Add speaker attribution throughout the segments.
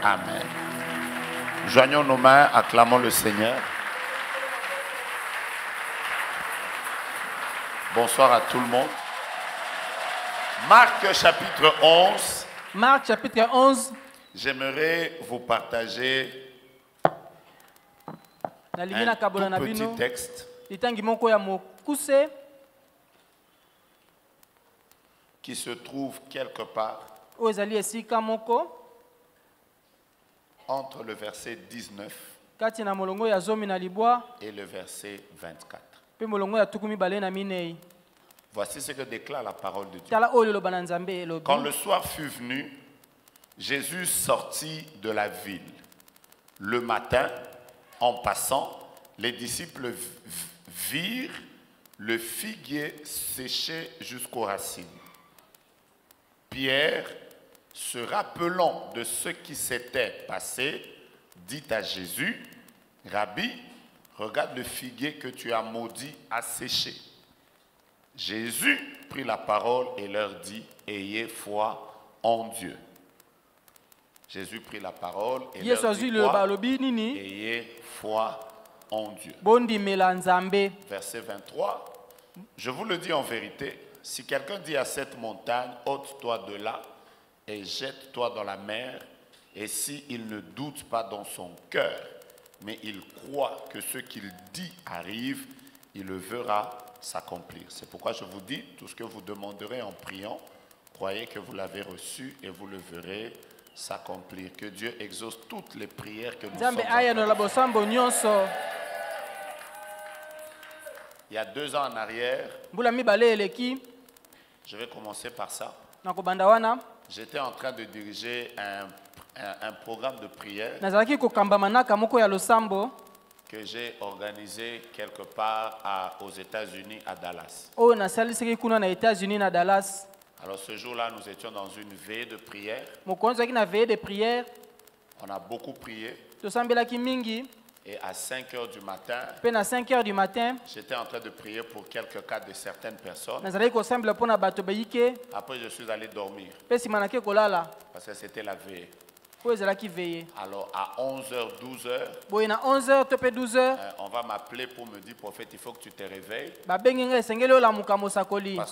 Speaker 1: Amen. Joignons nos mains, acclamons le Seigneur. Bonsoir à tout le monde. Marc chapitre 11.
Speaker 2: Marc chapitre 11.
Speaker 1: J'aimerais vous partager un tout petit texte qui se trouve quelque part entre le verset 19 et le verset 24. Voici ce que déclare la parole de Dieu. Quand le soir fut venu, Jésus sortit de la ville. Le matin, en passant, les disciples virent le figuier séché jusqu'aux racines. Pierre, se rappelant de ce qui s'était passé, dit à Jésus, « Rabbi, regarde le figuier que tu as maudit à sécher. » Jésus prit la parole et leur dit, « Ayez foi en Dieu. » Jésus prit la parole et leur dit quoi? Ayez foi en Dieu. Verset 23, je vous le dis en vérité, si quelqu'un dit à cette montagne, ôte-toi de là et jette-toi dans la mer, et s'il ne doute pas dans son cœur, mais il croit que ce qu'il dit arrive, il le verra s'accomplir. C'est pourquoi je vous dis, tout ce que vous demanderez en priant, croyez que vous l'avez reçu et vous le verrez s'accomplir. Que Dieu exauce toutes les prières que nous sommes en train de faire. Il y a 2 ans en arrière, je vais commencer par ça. J'étais en train de diriger un programme de prière que j'ai organisé quelque part aux États-Unis, à Dallas. Alors ce jour-là, nous étions dans une veillée de prière. On a beaucoup prié. Et à 5 heures du matin, j'étais en train de prier pour quelques cas de certaines personnes. Après, je suis allé dormir parce que c'était la veillée. Alors à 11h, 12h, on va m'appeler pour me dire, prophète, il faut que tu te réveilles parce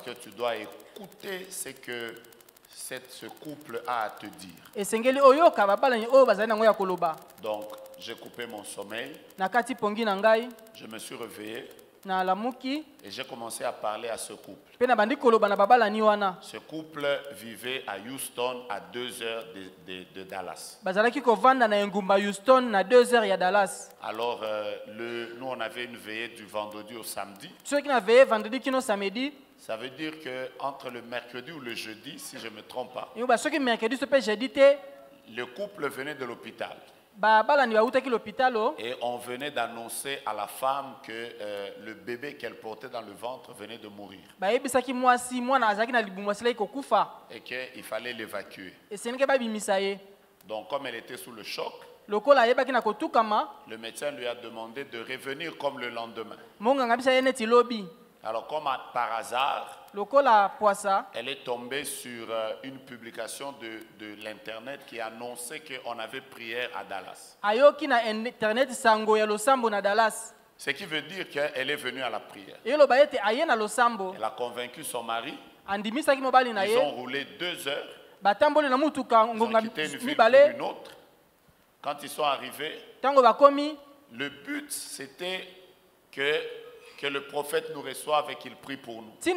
Speaker 1: que tu dois écouter ce que ce couple a à te dire. Donc, j'ai coupé mon sommeil, je me suis réveillé et j'ai commencé à parler à ce couple. Ce couple vivait à Houston, à 2 heures de Dallas. Alors, nous, on avait une veillée du vendredi au samedi. Ça veut dire qu'entre le mercredi ou le jeudi, si je ne me trompe pas, le couple venait de l'hôpital. Et on venait d'annoncer à la femme que le bébé qu'elle portait dans le ventre venait de mourir. Et qu'il fallait l'évacuer. Donc comme elle était sous le choc, le médecin lui a demandé de revenir comme le lendemain. Alors comme par hasard, elle est tombée sur une publication de l'internet qui annonçait qu'on avait prière à Dallas. Ce qui veut dire qu'elle est venue à la prière. Elle a convaincu son mari. Ils ont roulé 2 heures. Ils ont quitté une ville pour une autre. Quand ils sont arrivés, le but c'était que le prophète nous reçoive et qu'il prie pour nous. Ce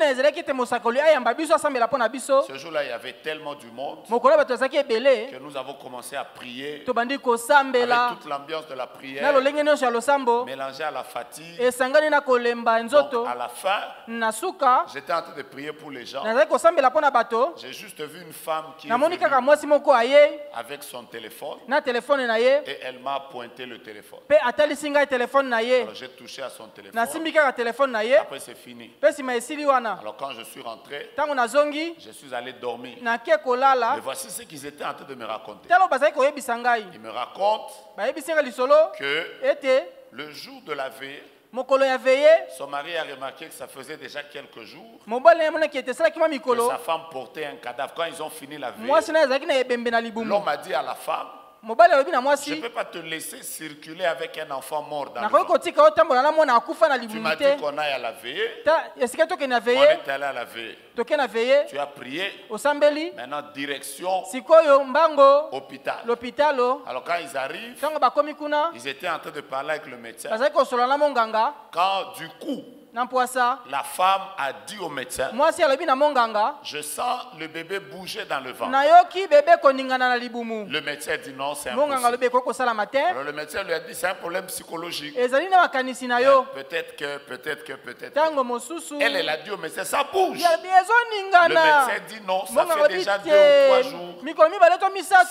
Speaker 1: jour-là, il y avait tellement du monde que nous avons commencé à prier avec toute l'ambiance de la prière, mélangée à la fatigue. Donc, à la fin, j'étais en train de prier pour les gens. J'ai juste vu une femme qui est venue avec son téléphone et elle m'a pointé le téléphone. Alors j'ai touché à son téléphone. Après c'est fini. Alors quand je suis rentré, je suis allé dormir. Mais voici ce qu'ils étaient en train de me raconter. Ils me racontent que le jour de la veille, son mari a remarqué que ça faisait déjà quelques jours que sa femme portait un cadavre. Quand ils ont fini la veille, l'homme a dit à la femme, Je ne peux pas te laisser circuler avec un enfant mort dans le ventre. Tu m'as dit qu'on aille à la veillée. On est allé à la veillée. Tu as prié. Maintenant, direction hôpital. Alors quand ils arrivent, ils étaient en train de parler avec le médecin. Quand du coup, la femme a dit au médecin, je sens le bébé bouger dans le ventre. Le médecin a dit non, c'est impossible. Alors le médecin lui a dit c'est un problème psychologique. Peut-être que. Elle a dit au médecin, ça bouge. Le médecin dit non, ça fait déjà 2 ou 3 jours.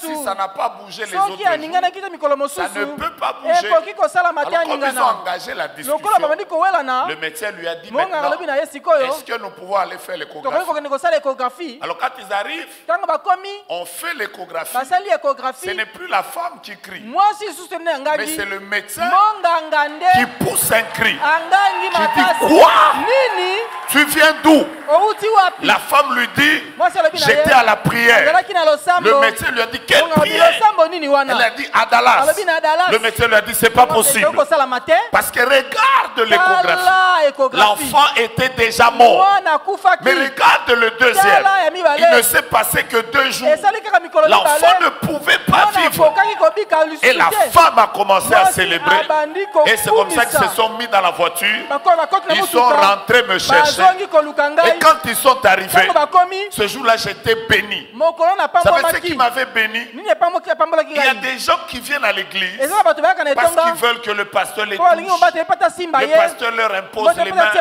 Speaker 1: Si ça n'a pas bougé les autres jours, ça ne peut pas bouger. Alors comme ils ont engagé la discussion, le médecin lui a dit maintenant, est-ce que nous pouvons aller faire l'échographie? Alors quand ils arrivent, on fait l'échographie. Ce n'est plus la femme qui crie, mais c'est le médecin qui pousse un cri, qui dit quoi? Tu viens d'où? La femme lui dit, j'étais à la prière. Le médecin lui a dit, quelle prière? Elle a dit, à Dallas. Le médecin lui a dit, c'est pas possible. Parce que regarde l'échographie. L'enfant était déjà mort. Mais regarde le deuxième. Il ne s'est passé que 2 jours. L'enfant ne pouvait pas vivre. Et la femme a commencé à célébrer. Et c'est comme ça qu'ils se sont mis dans la voiture. Ils sont rentrés me chercher. Et quand ils sont arrivés, ce jour-là, j'étais béni. Vous savez ce qui m'avait béni? Il y a des gens qui viennent à l'église parce qu'ils veulent que le pasteur les touche. Le pasteur leur impose les mains,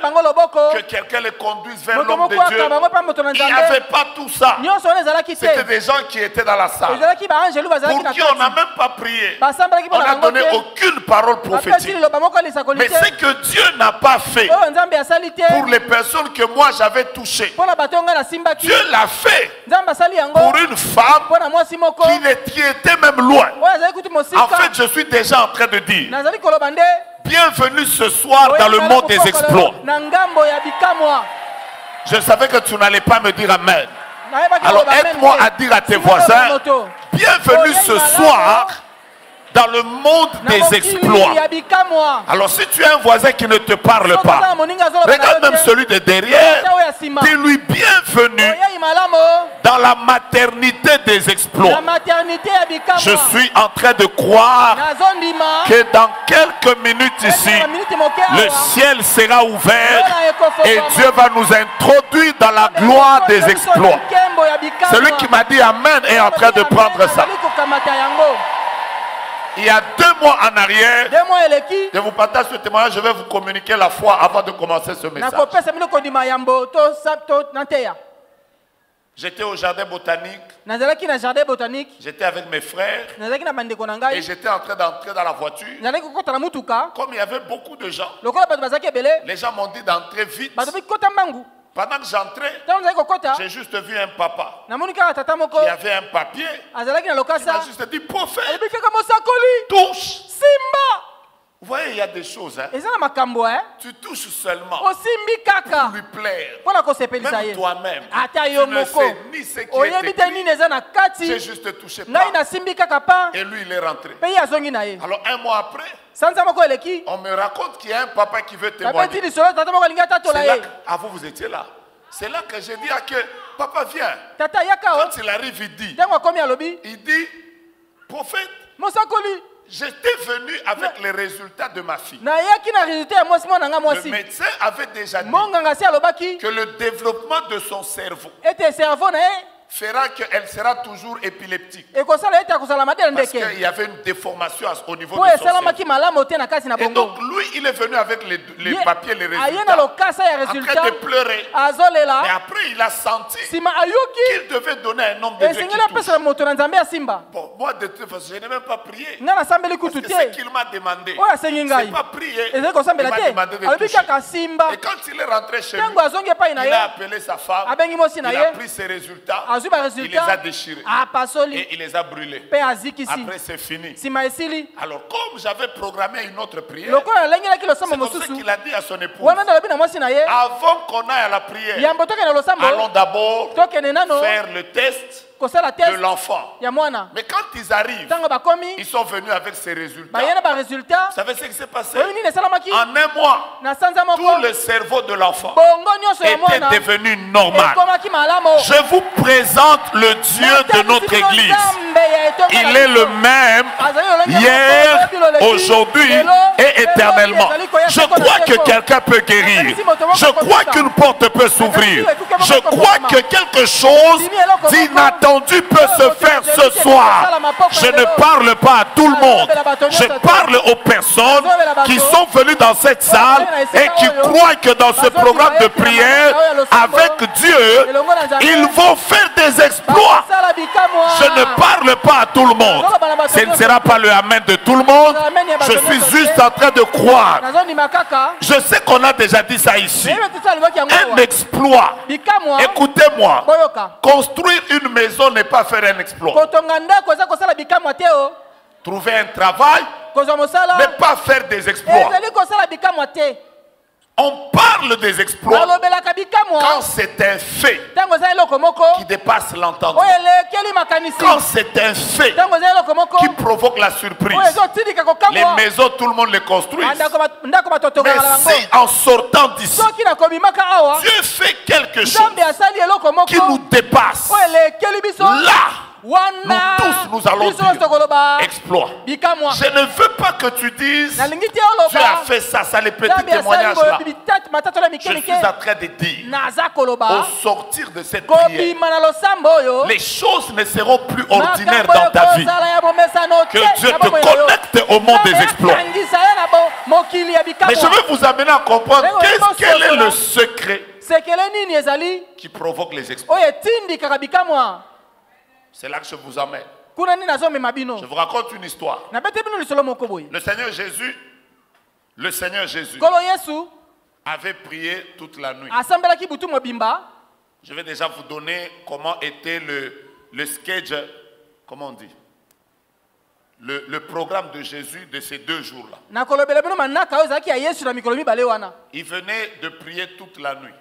Speaker 1: que quelqu'un les conduise vers l'homme de Dieu. Il n'y avait pas tout ça. C'était des gens qui étaient dans la salle, pour qui on n'a même pas prié. On n'a donné aucune parole prophétique. Mais ce que Dieu n'a pas fait pour les personnes que moi j'avais touchées, Dieu l'a fait pour une femme qui était même loin. En fait, je suis déjà en train de dire, bienvenue ce soir dans le monde des exploits. Je savais que tu n'allais pas me dire amen. Alors aide-moi à dire à tes voisins, bienvenue ce soir dans le monde des exploits. Alors si tu as un voisin qui ne te parle pas, regarde même celui de derrière, dis-lui bienvenue dans la maternité des exploits. Je suis en train de croire que dans quelques minutes ici, le ciel sera ouvert et Dieu va nous introduire dans la gloire des exploits. Celui qui m'a dit amen est en train de prendre ça. Il y a 2 mois en arrière, je vous partage ce témoignage, je vais vous communiquer la foi avant de commencer ce message. J'étais au jardin botanique, j'étais avec mes frères et j'étais en train d'entrer dans la voiture. Comme il y avait beaucoup de gens, les gens m'ont dit d'entrer vite. Pendant que j'entrais, j'ai juste vu un papa qui avait un papier. Il m'a juste dit, prophète, touche. Vous voyez, il y a des choses. Hein? Tu touches seulement pour lui plaire. Même toi-même, tu ne sais ni ce qui est écrit. J'ai juste touché pas. Et lui, il est rentré. Alors, 1 mois après, on me raconte qu'il y a un papa qui veut témoigner. C'est là que, vous étiez là. C'est là que j'ai dit que papa viens. Quand il arrive, il dit, prophète, j'étais venu avec les résultats de ma fille. Le médecin avait déjà dit que le développement de son cerveau fera qu'elle sera toujours épileptique. Parce qu'il y avait une déformation au niveau de son cerveau. Et donc lui, il est venu avec les papiers, les résultats, en train de pleurer. Mais après, il a senti qu'il devait donner un nombre de Dieu qui touche. Bon, moi, de toute façon, je n'ai même pas prié. Parce que ce qu'il m'a demandé, ce n'est pas prier. Il m'a demandé de toucher. Et quand il est rentré chez lui, il a appelé sa femme, il a pris ses résultats, il les a déchirés et il les a brûlés. Après c'est fini. Alors comme j'avais programmé une autre prière, c'est comme ça qu'il a dit à son épouse, avant qu'on aille à la prière, allons d'abord faire le test de l'enfant. Mais quand ils arrivent, ils sont venus avec ces résultats. Vous savez ce qui s'est passé? En un mois, tout le cerveau de l'enfant était devenu normal. Je vous présente le Dieu de notre église. Il est le même hier, aujourd'hui et éternellement. Je crois que quelqu'un peut guérir. Je crois qu'une porte peut s'ouvrir. Je crois que quelque chose d'inattendu peut se faire ce soir. Je ne parle pas à tout le monde. Je parle aux personnes qui sont venues dans cette salle et qui croient que dans ce programme de prière, avec Dieu, ils vont faire des exploits. Je ne parle pas à tout le monde. Ce ne sera pas le amen de tout le monde. Je suis juste en train de croire. Je sais qu'on a déjà dit ça ici. Un exploit. Écoutez-moi. Construire une maison n'est pas faire un exploit. Trouver un travail n'est pas faire des exploits. On parle des exploits quand c'est un fait qui dépasse l'entendement. Quand c'est un fait qui provoque la surprise. Les maisons, tout le monde les construit. Mais si en sortant d'ici, Dieu fait quelque chose qui nous dépasse, là, nous tous, nous allons dire exploit. Je ne veux pas que tu dises tu as fait ça, ça les petits témoignages là. Je suis en train de dire au sortir de cette prière, les choses ne seront plus ordinaires dans ta vie. Que Dieu te connecte au monde des exploits. Mais je veux vous amener à comprendre quel est le secret qui provoque les exploits. C'est là que je vous emmène. Je vous raconte une histoire. Le Seigneur Jésus avait prié toute la nuit. Je vais déjà vous donner comment était le sketch, comment on dit, le programme de Jésus de ces 2 jours-là. Il venait de prier toute la nuit.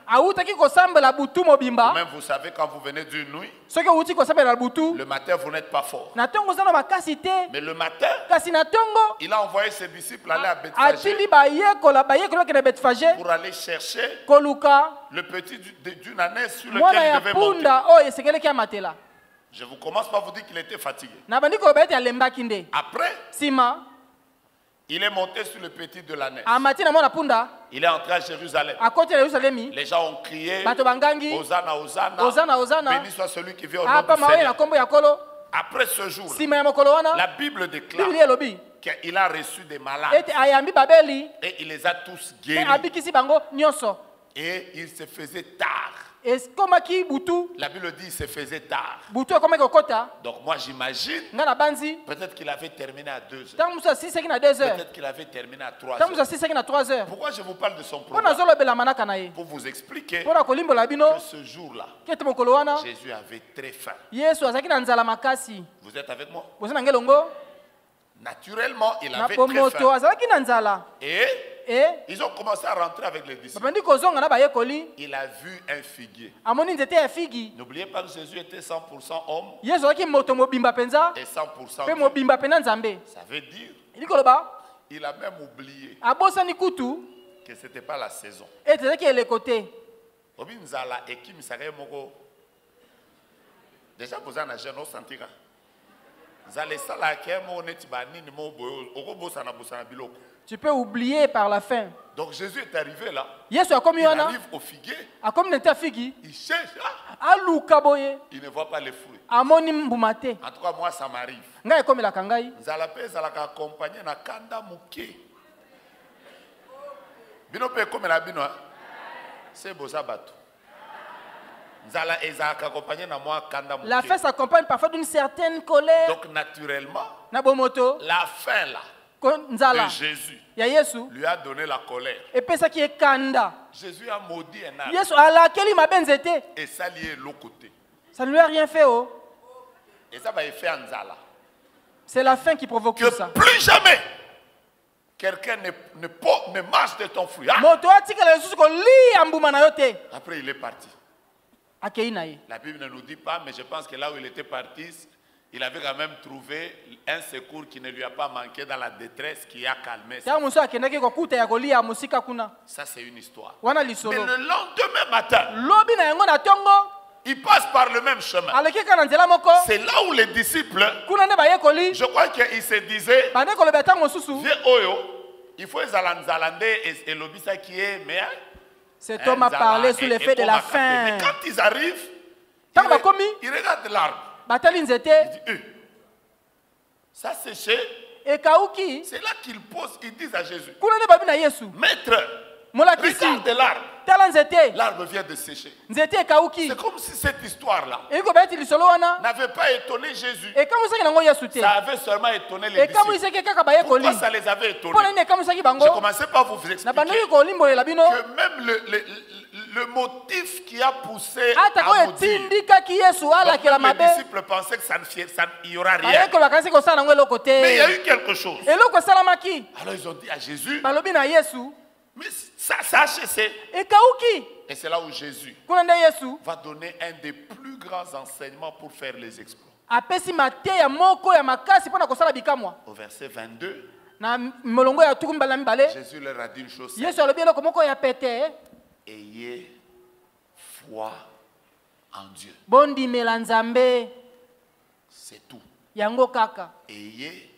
Speaker 1: Même vous savez, quand vous venez d'une nuit, le matin vous n'êtes pas fort. Mais le matin, il a envoyé ses disciples aller à Bethphagée pour aller chercher le petit d'une ânesse sur lequel il devait monter. Je vous commence par vous dire qu'il était fatigué. Après, il est monté sur le petit de l'ânesse. Il est entré à Jérusalem. Les gens ont crié Hosanna, Hosanna, béni soit celui qui vient au nom du Seigneur. Après ce jour, la Bible déclare qu'il a reçu des malades et il les a tous guéris. Et il se faisait tard. La Bible dit qu'il se faisait tard. Donc moi j'imagine, peut-être qu'il avait terminé à 2 heures. Peut-être qu'il avait terminé à 3 heures. Pourquoi je vous parle de son programme? Pour vous expliquer que ce jour-là, Jésus avait très faim. Vous êtes avec moi? Naturellement, il avait très faim. Et ils ont commencé à rentrer avec les disciples. Il a vu un figuier. N'oubliez pas que Jésus était 100% homme et 100% Dieu. Ça veut dire il a même oublié que ce n'était pas la saison. Déjà, vous en avez un senti. Tu peux oublier par la fin. Donc Jésus est arrivé là.
Speaker 2: Il
Speaker 1: arrive au figuier. Il cherche. Il ne voit pas les fruits. En tout cas, moi, ça m'arrive. C'est beau ça, bateau.
Speaker 2: La fin s'accompagne parfois d'une certaine colère.
Speaker 1: Donc naturellement, la fin là de Jésus lui a donné la colère. Jésus a maudit un arbre. Et ça lui est l'autre côté.
Speaker 2: Ça ne lui a rien fait.
Speaker 1: Et ça va faire Nzala.
Speaker 2: C'est la fin qui provoque
Speaker 1: que
Speaker 2: ça.
Speaker 1: Plus jamais quelqu'un ne marche de ton fruit. Ah.
Speaker 2: Après il est parti.
Speaker 1: La Bible ne nous dit pas, mais je pense que là où il était parti, il avait quand même trouvé un secours qui ne lui a pas manqué dans la détresse, qui a calmé ça. Ça, c'est une histoire. Mais le lendemain matin, il passe par le même chemin. C'est là où les disciples, je crois qu'ils se disaient, viens Oyo, il faut et l'obisa qui est, mais
Speaker 2: cet homme a parlé sous l'effet de la faim.
Speaker 1: Mais quand ils arrivent, ils regardent l'arbre. Il dit, ça séché. C'est là qu'ils posent, ils disent à Jésus, Maître, regarde l'arbre. L'arbre vient de sécher. C'est comme si cette histoire-là n'avait pas étonné Jésus. Ça avait seulement étonné les disciples. Pourquoi ça les avait étonnés? Je commençais par vous expliquer que même le motif qui a poussé à maudire, les disciples pensaient que ça n'y aura rien. Mais il y a eu quelque chose. Alors ils ont dit à Jésus, mais ça a cessé. Et c'est là où Jésus va donner un des plus grands enseignements pour faire les exploits. Au verset 22, Jésus leur a dit une chose simple. Ayez foi en Dieu. C'est tout. Ayez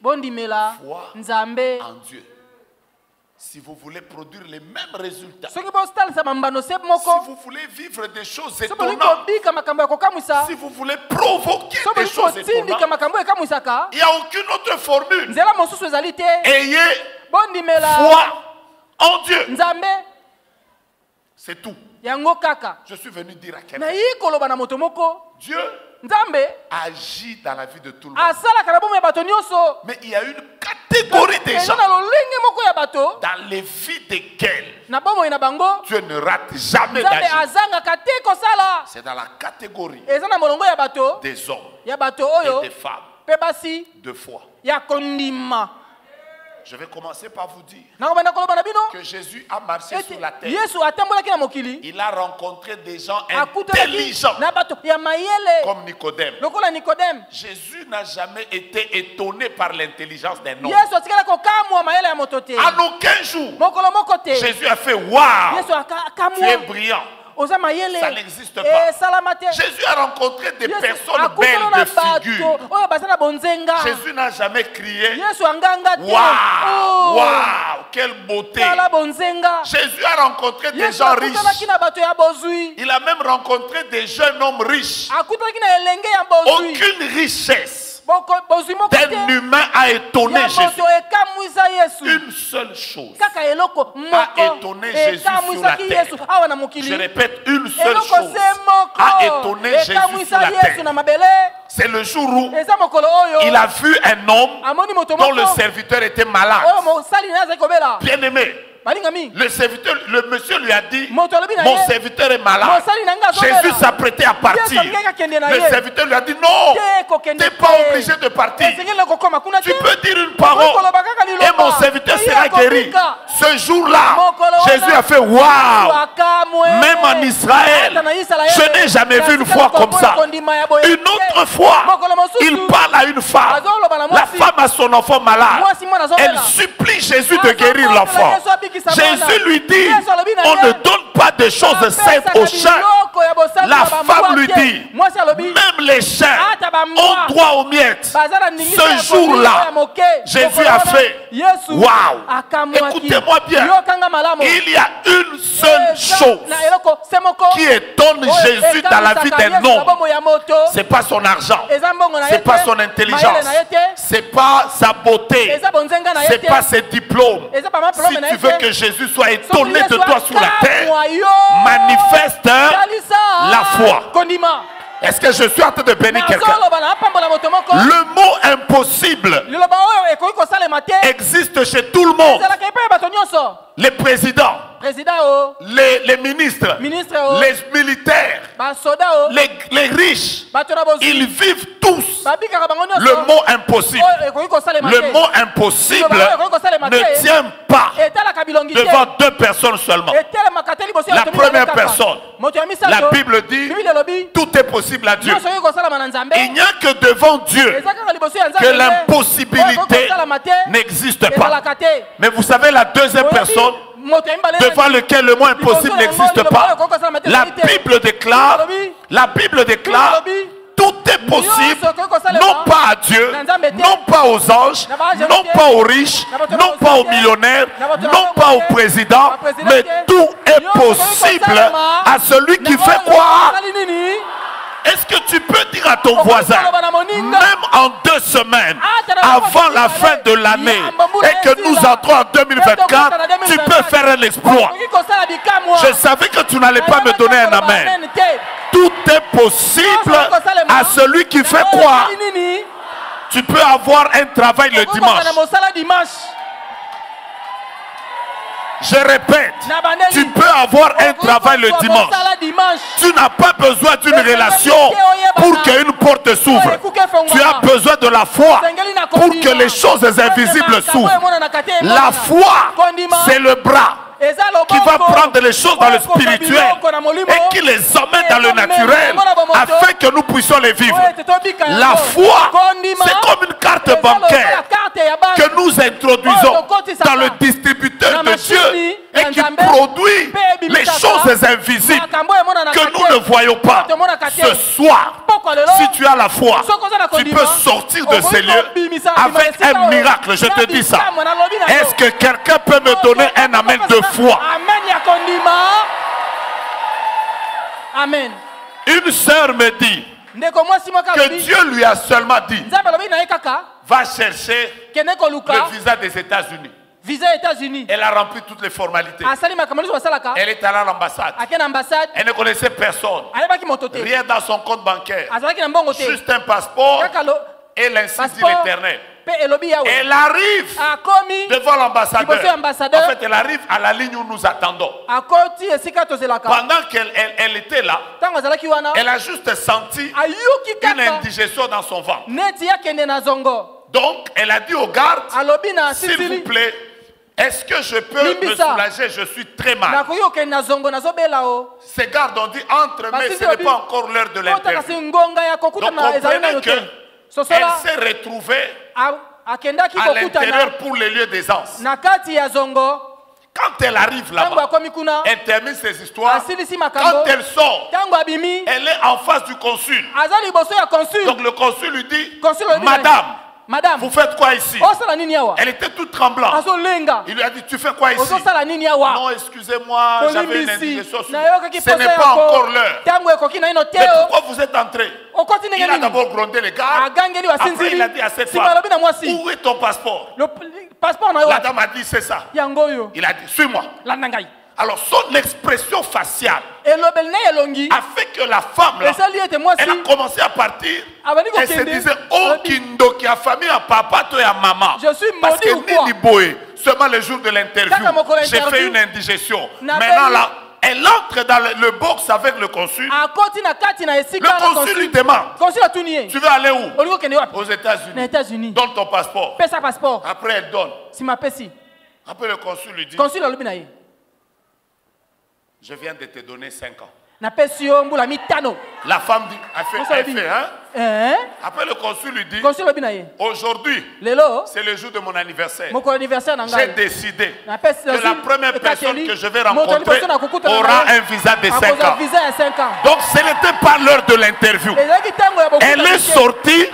Speaker 1: foi en Dieu. Si vous voulez produire les mêmes résultats, si vous voulez vivre des choses étonnantes, si vous voulez provoquer des choses étonnantes, il n'y a aucune autre formule. Ayez foi en Dieu. C'est tout. Je suis venu dire à quelqu'un, Dieu agit dans la vie de tout le monde. Mais il y a une catégorie de gens dans les vies desquels Dieu ne rate jamais d'agir. C'est dans la catégorie des hommes et des femmes de foi. Je vais commencer par vous dire que Jésus a marché sur la terre. Il a rencontré des gens intelligents comme Nicodème. Jésus n'a jamais été étonné par l'intelligence d'un homme. En aucun jour, Jésus a fait waouh, tu es brillant. Ça n'existe pas. Jésus a rencontré des personnes belles de figure. Jésus n'a jamais crié waouh, waouh, quelle beauté. Jésus a rencontré des gens riches. Il a même rencontré des jeunes hommes riches. Aucune richesse d'un humain a étonné Jésus. Une seule chose a étonné Jésus sur la terre. Je répète, une seule chose a étonné Jésus sur la terre. C'est le jour où il a vu un homme dont le serviteur était malade. Bien aimé. Le monsieur lui a dit, mon serviteur est malade. Jésus s'apprêtait à partir. Le serviteur lui a dit, non, tu n'es pas obligé de partir. Tu peux dire une parole et mon serviteur sera guéri. Ce jour-là, Jésus a fait waouh. Même en Israël, je n'ai jamais vu une foi comme ça. Une autre fois, il parle à une femme. La femme a son enfant malade. Elle supplie Jésus de guérir l'enfant. Jésus lui dit, on ne donne pas de choses saintes aux chiens. La femme lui dit, même les chiens ont droit aux miettes. Ce jour-là, Jésus a fait, waouh. Écoutez-moi bien, il y a une seule chose qui étonne Jésus dans la vie d'un homme. Ce n'est pas son argent, ce n'est pas son intelligence, ce n'est pas sa beauté, ce n'est pas ses diplômes. Si tu veux que Jésus soit étonné de toi sur la terre, manifeste la foi. Est-ce que je suis en train de bénir quelqu'un? Le mot impossible existe chez tout le monde. Les présidents, les ministres, les militaires, les riches, ils vivent tous le mot impossible. Le mot impossible ne tient pas devant deux personnes seulement. La première personne, La Bible dit tout est possible à Dieu. Il n'y a que devant Dieu que l'impossibilité n'existe pas. Mais vous savez, la deuxième personne devant lequel le mot impossible n'existe pas, la Bible déclare tout est possible, non pas à Dieu, non pas aux anges, non pas aux riches, non pas aux millionnaires, non pas au président, mais tout est possible à celui qui fait quoi? Est-ce que tu peux dire à ton voisin, même en 2 semaines, avant la fin de l'année, et que nous entrons en 2024, tu peux faire un exploit? Je savais que tu n'allais pas me donner un amen. Tout est possible à celui qui fait quoi? Tu peux avoir un travail le dimanche. Je répète, tu peux avoir un travail le dimanche. Tu n'as pas besoin d'une relation pour qu'une porte s'ouvre. Tu as besoin de la foi pour que les choses invisibles s'ouvrent. La foi, c'est le bras qui va prendre les choses dans le spirituel et qui les emmène dans le naturel afin que nous puissions les vivre. La foi, c'est comme une carte bancaire que nous introduisons dans le distributeur de Dieu et qui produit les choses invisibles que nous ne voyons pas. Ce soir, si tu as la foi, tu peux sortir de ces lieux avec un miracle. Je te dis ça. Est-ce que quelqu'un peut me donner un amen de foi?
Speaker 2: Amen.
Speaker 1: Une sœur me dit que Dieu lui a seulement dit, va chercher le visa des États-Unis. Elle a rempli toutes les formalités. Elle est allée à l'ambassade. Elle ne connaissait personne. Rien dans son compte bancaire. Juste un passeport et l'insigne de l'Éternel. Elle arrive devant l'ambassadeur. En fait, elle arrive à la ligne où nous attendons. Pendant qu'elle était là, elle a juste senti une indigestion dans son ventre. Donc, elle a dit au garde, s'il vous plaît, est-ce que je peux me soulager? Je suis très mal. Ces gardes ont dit, entre, mais ce n'est pas encore l'heure de l'interview. Donc, comprenez qu'elle s'est retrouvée à l'intérieur pour les lieux d'aisance. Quand elle arrive là-bas, elle termine ses histoires. Quand elle sort, elle est en face du consul. Donc le consul lui dit, Madame, vous faites quoi ici? Elle était toute tremblante. Il lui a dit, tu fais quoi ici? Non, excusez-moi, j'avais une indigestion. Ce n'est pas encore l'heure. Mais pourquoi vous êtes entré? Il a d'abord grondé les gars. Après, il a dit à cette femme, où est ton passeport? La dame a dit, c'est ça. Il a dit, suis-moi. Alors son expression faciale a fait que la femme là, elle a commencé à partir. Elle se disait, oh Kindo qui a famille à papa, toi et à maman. Parce que Nini Boé, seulement le jour de l'interview, j'ai fait une indigestion. Maintenant là, elle entre dans le box avec le consul. Le consul lui demande, tu veux aller où? Aux États-Unis. Donne ton passeport. Après elle donne. Après le consul lui dit, je viens de te donner 5 ans. La femme dit, elle fait, hein? Après le consul lui dit, aujourd'hui, c'est le jour de mon anniversaire. J'ai décidé que la première personne que je vais rencontrer aura un visa de 5 ans. Donc ce n'était pas l'heure de l'interview. Elle est sortie,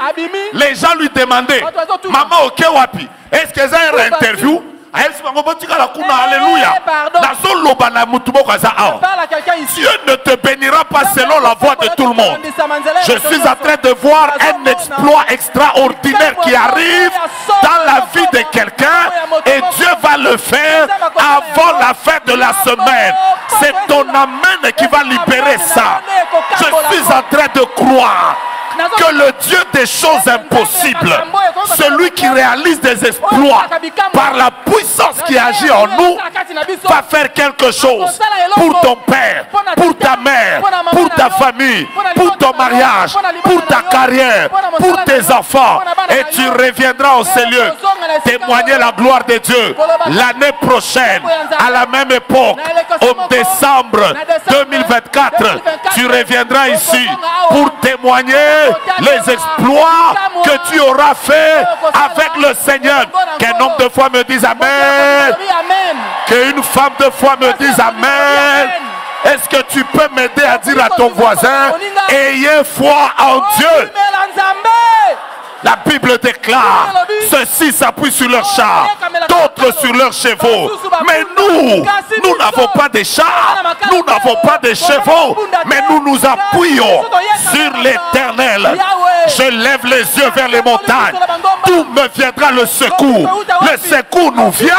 Speaker 1: les gens lui demandaient, maman ok wapi, est-ce que j'ai une interview? Alléluia. Dieu ne te bénira pas selon la voix de tout le monde. Je suis en train de voir un exploit extraordinaire qui arrive dans la vie de quelqu'un et Dieu va le faire avant la fin de la semaine. C'est ton amen qui va libérer ça. Je suis en train de croire que le Dieu des choses impossibles, celui qui réalise des exploits par la puissance qui agit en nous, va faire quelque chose pour ton père, pour ta mère, pour ta famille, pour ton mariage, pour ta carrière, pour tes enfants. Et tu reviendras au ces lieux. témoigner la gloire de Dieu. L'année prochaine, à la même époque, au décembre 2024, tu reviendras ici pour témoigner les exploits que tu auras fait avec le Seigneur. Qu'un homme de foi me dise Amen. Qu'une femme de foi me dise Amen. Est-ce que tu peux m'aider à dire à ton voisin, ayez foi en Dieu? La Bible déclare, ceux-ci s'appuient sur leurs chars, d'autres sur leurs chevaux. Mais nous n'avons pas de chars, nous n'avons pas de chevaux, mais nous nous appuyons sur l'Éternel. Je lève les yeux vers les montagnes. D'où me viendra le secours? Le secours nous vient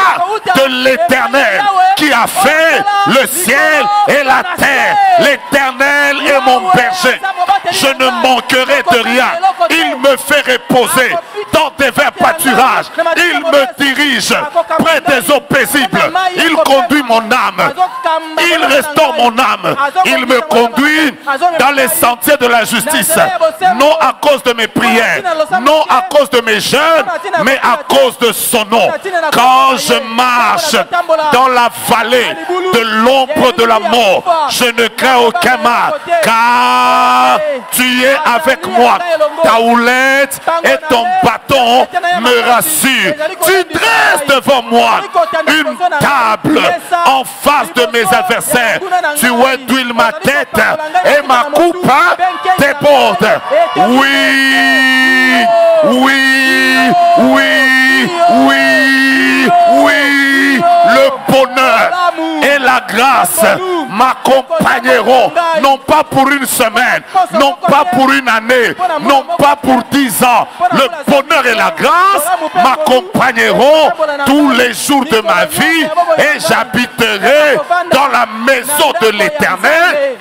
Speaker 1: de l'Éternel qui a fait le ciel et la terre. L'Éternel est mon berger. Je ne manquerai de rien. Il me fait reposer dans des verts pâturages. Il me dirige près des eaux paisibles. Il conduit mon âme. Il restaure mon âme. Il me conduit dans les sentiers de la justice. Non à cause de mes prières, non à cause de mes jeûnes, mais à cause de son nom. Quand je marche dans la vallée de l'ombre de la mort, je ne crains aucun mal, car tu es avec moi. Ta houlette et ton bâton me rassurent. Tu dresses devant moi une table en face de mes adversaires. Tu huiles ma tête et ma coupe déborde. Oui, oui, oui, oui, oui. Le bonheur et la grâce m'accompagneront, non pas pour une semaine, non pas pour une année, non pas pour 10 ans. Le bonheur et la grâce m'accompagneront tous les jours de ma vie et j'habiterai dans la maison de l'Éternel.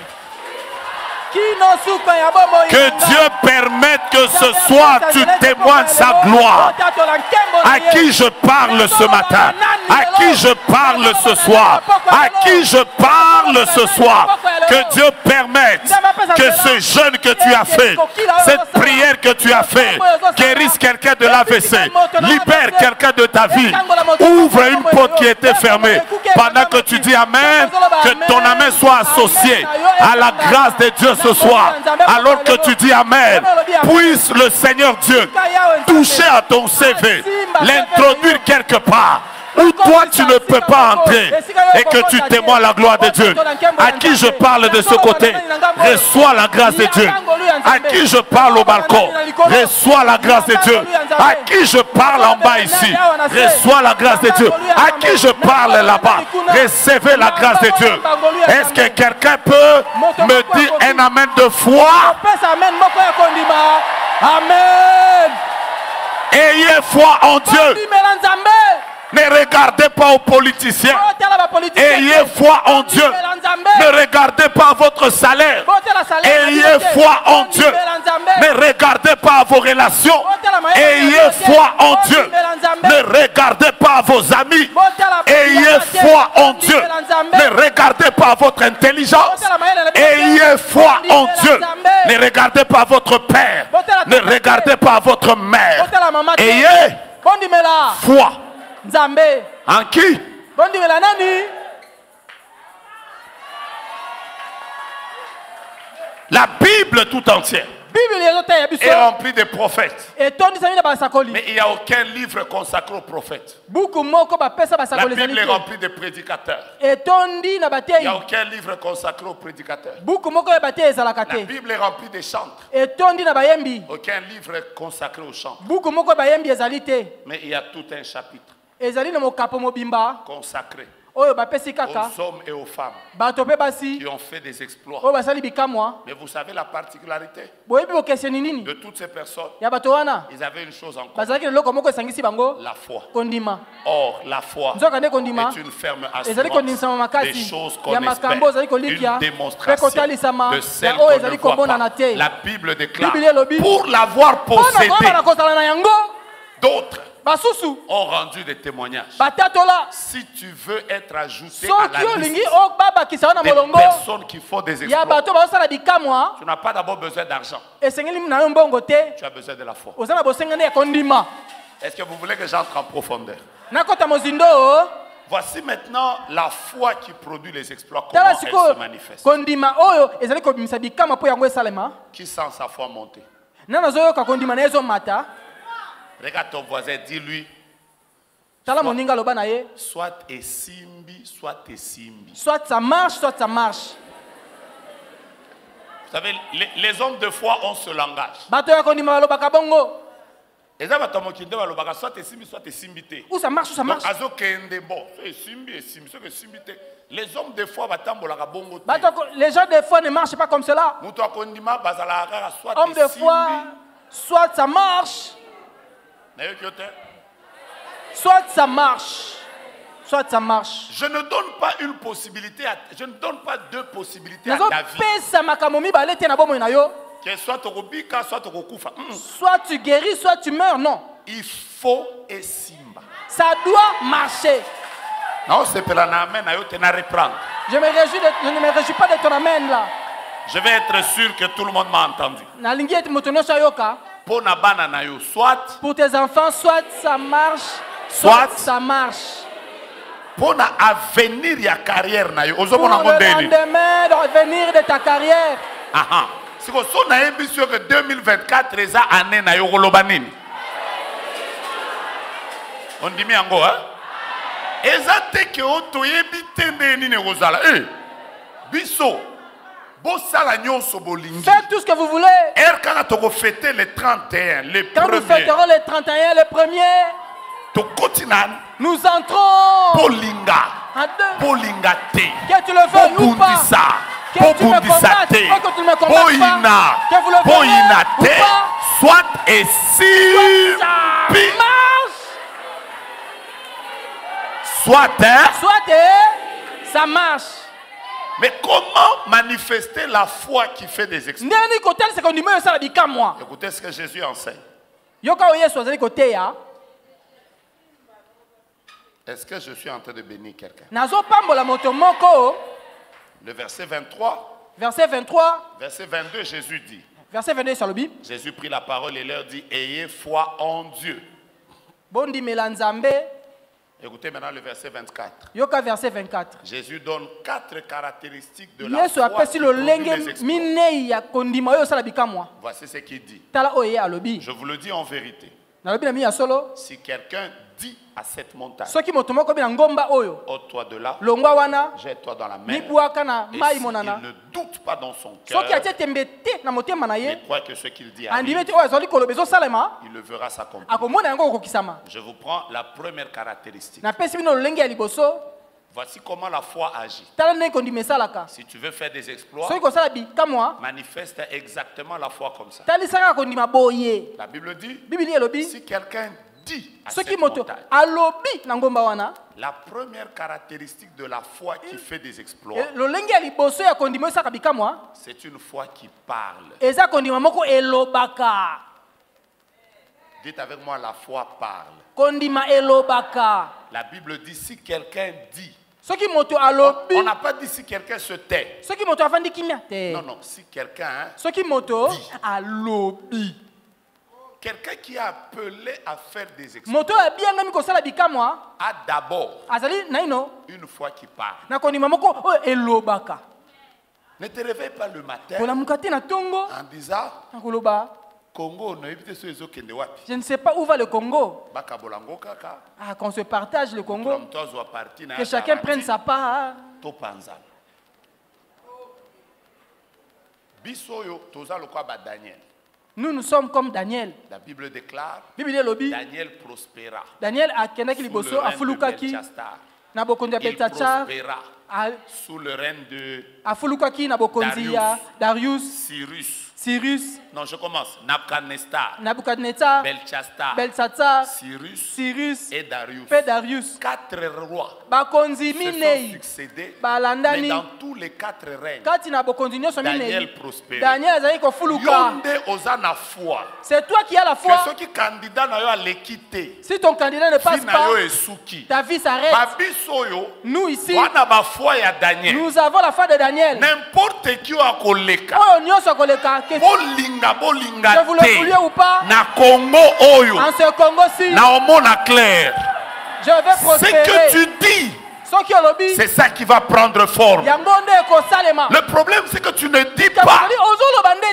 Speaker 1: Que Dieu permette que ce soir tu témoignes sa gloire. À qui je parle ce matin? À qui je parle ce soir? À qui je parle ce soir? Que Dieu permette que ce jeûne que tu as fait, cette prière que tu as fait, guérisse quelqu'un de l'AVC, libère quelqu'un de ta vie, ouvre une porte qui était fermée. Pendant que tu dis Amen, que ton Amen soit associé à la grâce de Dieu ce soir. Alors que tu dis Amen, puisse le Seigneur Dieu toucher à ton CV, l'introduire quelque part où toi tu ne peux pas entrer et que tu témoignes la gloire de Dieu. À qui je parle de ce côté, reçois la grâce de Dieu. À qui je parle au balcon, reçois la grâce de Dieu. À qui je parle en bas ici, reçois la grâce de Dieu. À qui je parle là-bas, recevez la grâce de Dieu. Est-ce que quelqu'un peut me dire un amen de foi?
Speaker 2: Amen.
Speaker 1: Ayez foi en Dieu. Ne regardez pas aux politiciens. Ayez foi en Dieu. Ne regardez pas à votre salaire. Ayez foi en Dieu. Ne regardez pas à vos relations. Ayez foi en Dieu. Ne regardez pas à vos amis. Ayez foi en Dieu. Ne regardez pas à votre intelligence. Ayez foi en Dieu. Ne regardez pas à votre père. Ne regardez pas à votre mère. Ayez foi. En qui? La Bible tout entière est remplie de prophètes. Mais il n'y a aucun livre consacré aux prophètes. La Bible est remplie de prédicateurs. Il n'y a aucun livre consacré aux prédicateurs. La Bible est remplie de chantres. Aucun livre consacré aux chants. Mais il y a tout un chapitre consacré aux hommes et aux femmes qui ont fait des exploits. Mais vous savez la particularité de toutes ces personnes? Ils avaient une chose en commun: la foi. Or, la foi est une ferme assurance des choses qu'on espère, une démonstration de celles qu'on ne voit pas. La Bible déclare, pour l'avoir possédé, d'autres ont rendu des témoignages. Si tu veux être ajouté à la liste des personnes qui font des exploits, tu n'as pas d'abord besoin d'argent. Tu as besoin de la foi. Est-ce que vous voulez que j'entre en profondeur?
Speaker 2: Nakota mozindo.
Speaker 1: Voici maintenant la foi qui produit les exploits. Comment elle se manifeste?
Speaker 2: Kondima oyo ezali ko bimisa bikama po yango esalema.
Speaker 1: Qui sent sa foi monter?
Speaker 2: Nana zoyo ka kondima na ezo mata.
Speaker 1: Regarde ton voisin, dis-lui.
Speaker 2: Tala moninga loba na ye.
Speaker 1: Soit esimbi, soit esimbi.
Speaker 2: Soit ça marche, soit ça marche.
Speaker 1: Vous savez, les hommes de foi ont ce langage.
Speaker 2: Bato ya kondima loba ka bongo.
Speaker 1: Où
Speaker 2: ça marche, où ça marche.
Speaker 1: Les hommes de foi,
Speaker 2: les gens de foi ne marchent pas comme cela. Homme de foi, soit ça marche, soit ça marche. Soit ça marche.
Speaker 1: Je ne donne pas une possibilité, je ne donne pas deux possibilités à ta vie. Que soit
Speaker 2: tu guéris, soit tu meurs, non.
Speaker 1: Il faut et simba.
Speaker 2: Ça doit marcher.
Speaker 1: Non, c'est pour l'amen, je
Speaker 2: ne me réjouis pas de ton amen là.
Speaker 1: Je vais être sûr que tout le monde m'a entendu.
Speaker 2: Pour tes enfants, soit ça marche,
Speaker 1: soit
Speaker 2: ça marche.
Speaker 1: Pour l'avenir de ta carrière.
Speaker 2: Pour le lendemain, l'avenir de ta carrière.
Speaker 1: Si vous avez que 2024 est année na yogolobanini. On dit mi ango hein? Ezate ke oto yebite ndeni ne kozala. Biso.
Speaker 2: Faites tout ce que vous voulez.
Speaker 1: Quand on fêter les 31, les
Speaker 2: quand nous fêterons les 31, les premiers, nous entrons
Speaker 1: Bolinga.
Speaker 2: Bolinga te. Que tu le veuilles ou pas. Que tu me combattes, que tu ne me combattes pas. Que vous le veuillez ou pas.
Speaker 1: Soit et si. Soit
Speaker 2: ça marche.
Speaker 1: Mais comment manifester la foi qui fait des exploits? Écoutez ce que Jésus enseigne. Est-ce que je suis en train de bénir quelqu'un? Le verset 23.
Speaker 2: Verset 23.
Speaker 1: Verset 22, Jésus dit.
Speaker 2: Verset 22, Salobi.
Speaker 1: Jésus prit la parole et leur dit, ayez foi en Dieu. Écoutez maintenant le verset 24.
Speaker 2: Verset 24.
Speaker 1: Jésus donne 4 caractéristiques de la foi qui produit les exploits. Voici ce qu'il dit. Je vous le dis en vérité. Si quelqu'un dit à cette montagne, ôte-toi de là, jette-toi dans la mer, et s'il ne doute pas dans son cœur, il croit que ce qu'il dit arrive, il le verra s'accomplir. Je vous prends la première caractéristique. Voici comment la foi agit. Si tu veux faire des exploits, manifeste exactement la foi comme ça. La Bible dit, si quelqu'un dit à cette montagne, la première caractéristique de la foi qui fait des exploits, c'est une foi qui parle. Dites avec moi, la foi parle. La Bible dit, si quelqu'un dit, on n'a pas dit si quelqu'un se tait. Non, non, si quelqu'un dit. Quelqu'un qui a appelé à faire des exploits a d'abord une foi qui parle. Ne te réveille pas le matin en disant Congo,
Speaker 2: je ne sais pas où va le Congo. Qu'on se partage le Congo. Que chacun prenne sa part. Nous sommes comme Daniel.
Speaker 1: La Bible déclare
Speaker 2: Daniel
Speaker 1: prospéra.
Speaker 2: Daniel a kenaki liboso afulukaki. Il prospéra
Speaker 1: sous le règne de
Speaker 2: Darius. Cyrus.
Speaker 1: Non, je commence.
Speaker 2: Nabucodonosor, Belshazzar,
Speaker 1: Cyrus et Darius. 4 rois se sont succédés, mais dans tous les 4 règnes, Daniel prospérait.
Speaker 2: C'est toi qui as la foi. Si ton candidat ne passe pas, ta vie s'arrête. Nous ici, nous avons la foi de Daniel.
Speaker 1: N'importe qui a
Speaker 2: que vous le vouliez ou pas, en ce Congo-ci, je vais prospérer.
Speaker 1: Ce que tu dis, c'est ça qui va prendre forme. Le problème, c'est que tu ne dis pas.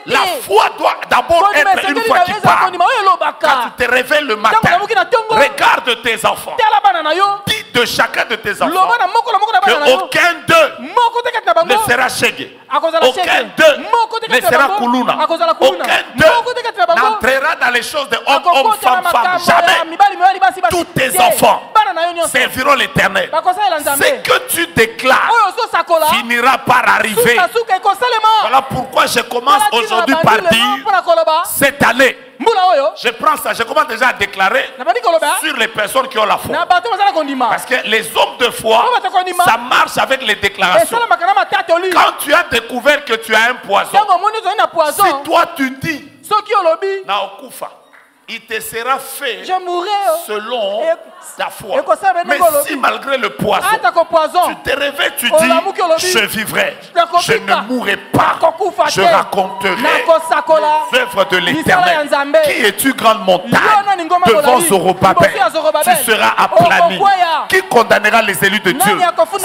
Speaker 1: La foi doit d'abord être une foi qui parle. Quand tu te réveilles le matin, regarde tes enfants. Dis de chacun de tes enfants que aucun d'eux ne sera chégué. Aucun d'eux ne sera Kuluna. Aucun d'eux n'entrera dans les choses de homme, femme, femme. Jamais. Tous tes enfants serviront l'Éternel. Ce que tu déclares finira par arriver. Voilà pourquoi je commence aujourd'hui par dire cette année. Je prends ça, je commence déjà à déclarer sur les personnes qui ont la foi. Parce que les hommes de foi, ça marche avec les déclarations. Quand tu as découvert que tu as un poison, si toi tu dis, Naokufa, il te sera fait selon ta foi. Mais si malgré le poison, tu te réveilles, tu dis, je vivrai, je ne mourrai pas, je raconterai les œuvres de l'Éternel. Qui es-tu, grande montagne, devant Zorobabel? Tu seras aplani. Qui condamnera les élus de Dieu?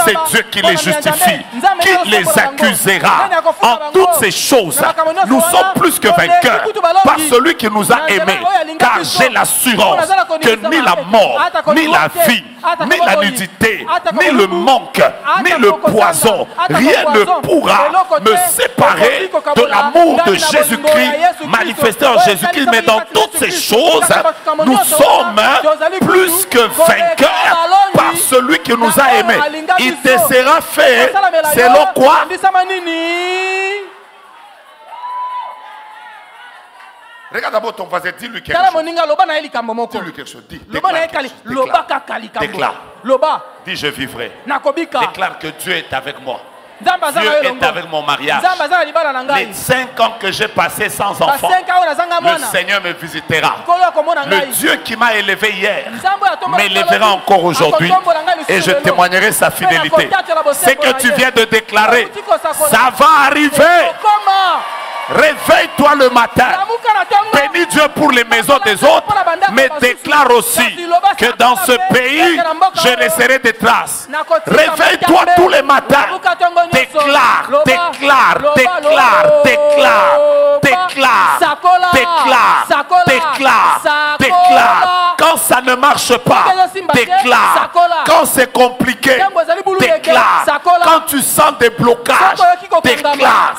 Speaker 1: C'est Dieu qui les justifie. Qui les accusera? En toutes ces choses, nous sommes plus que vainqueurs par celui qui nous a aimés. Car j'ai l'assurance que ni la mort, ni la vie, ni la nudité, ni le manque, ni le poison, rien ne pourra me séparer de l'amour de Jésus-Christ manifesté en Jésus-Christ. Mais dans toutes ces choses, nous sommes plus que vainqueurs par celui qui nous a aimés. Il te sera fait selon quoi? Regarde d'abord ton voisin, dis-lui quelque chose. Dis-lui quelque chose. Dis. Déclare. Dis, je vivrai. Déclare que Dieu est avec moi. Dieu est avec mon mariage. Les 5 ans que j'ai passé sans enfant, le Seigneur me visitera. Le Dieu qui m'a élevé hier m'élèvera encore aujourd'hui et je témoignerai sa fidélité. Ce que tu viens de déclarer, ça va arriver. Réveille-toi le matin. Bénis Dieu pour les maisons des autres, mais déclare aussi que dans ce pays, je laisserai des traces. Réveille-toi tous les matins. Déclare, déclare, déclare, déclare, déclare, déclare, déclare, déclare. Quand ça ne marche pas, déclare. Quand c'est compliqué, déclare. Quand tu sens des blocages, déclare.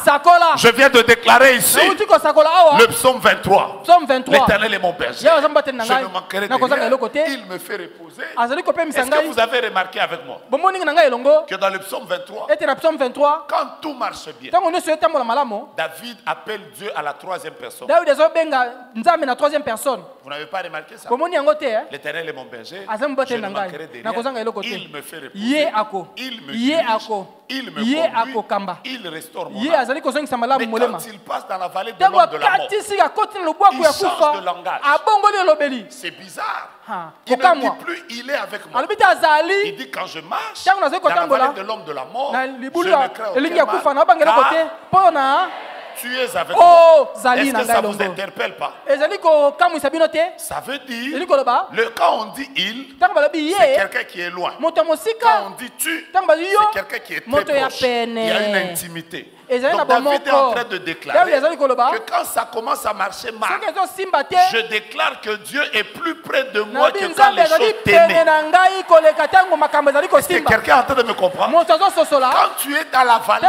Speaker 1: Je viens de déclarer ici le psaume 23. L'Éternel est mon berger. Je ne manquerai de rien. Il me fait reposer. Est-ce que vous avez remarqué avec moi que dans le psaume 23, quand tout marche bien, David appelle Dieu à la 3e personne. Vous n'avez pas remarqué ça? L'Éternel est mon berger. Je ne manquerai de rien. Il me fait reposer. Il me dirige. Il me conduit. Il restaure mon âme. Mais quand il passe dans la vallée de l'ombre de la mort, il change de langage. C'est bizarre. Il ne dit plus il est avec moi. Il dit quand je marche dans la vallée de l'ombre de la mort, je ne crains aucun mal. Tu es avec moi. Est-ce que ça ne vous interpelle pas? Ça veut dire, quand on dit il, c'est quelqu'un qui est loin. Quand on dit tu, c'est quelqu'un qui est très proche. Il y a une intimité. Donc David est en train de déclarer que quand ça commence à marcher mal, je déclare que Dieu est plus près de moi que quand les choses tenaient. Est-ce que quelqu'un est en train de me comprendre? Quand tu es dans la vallée,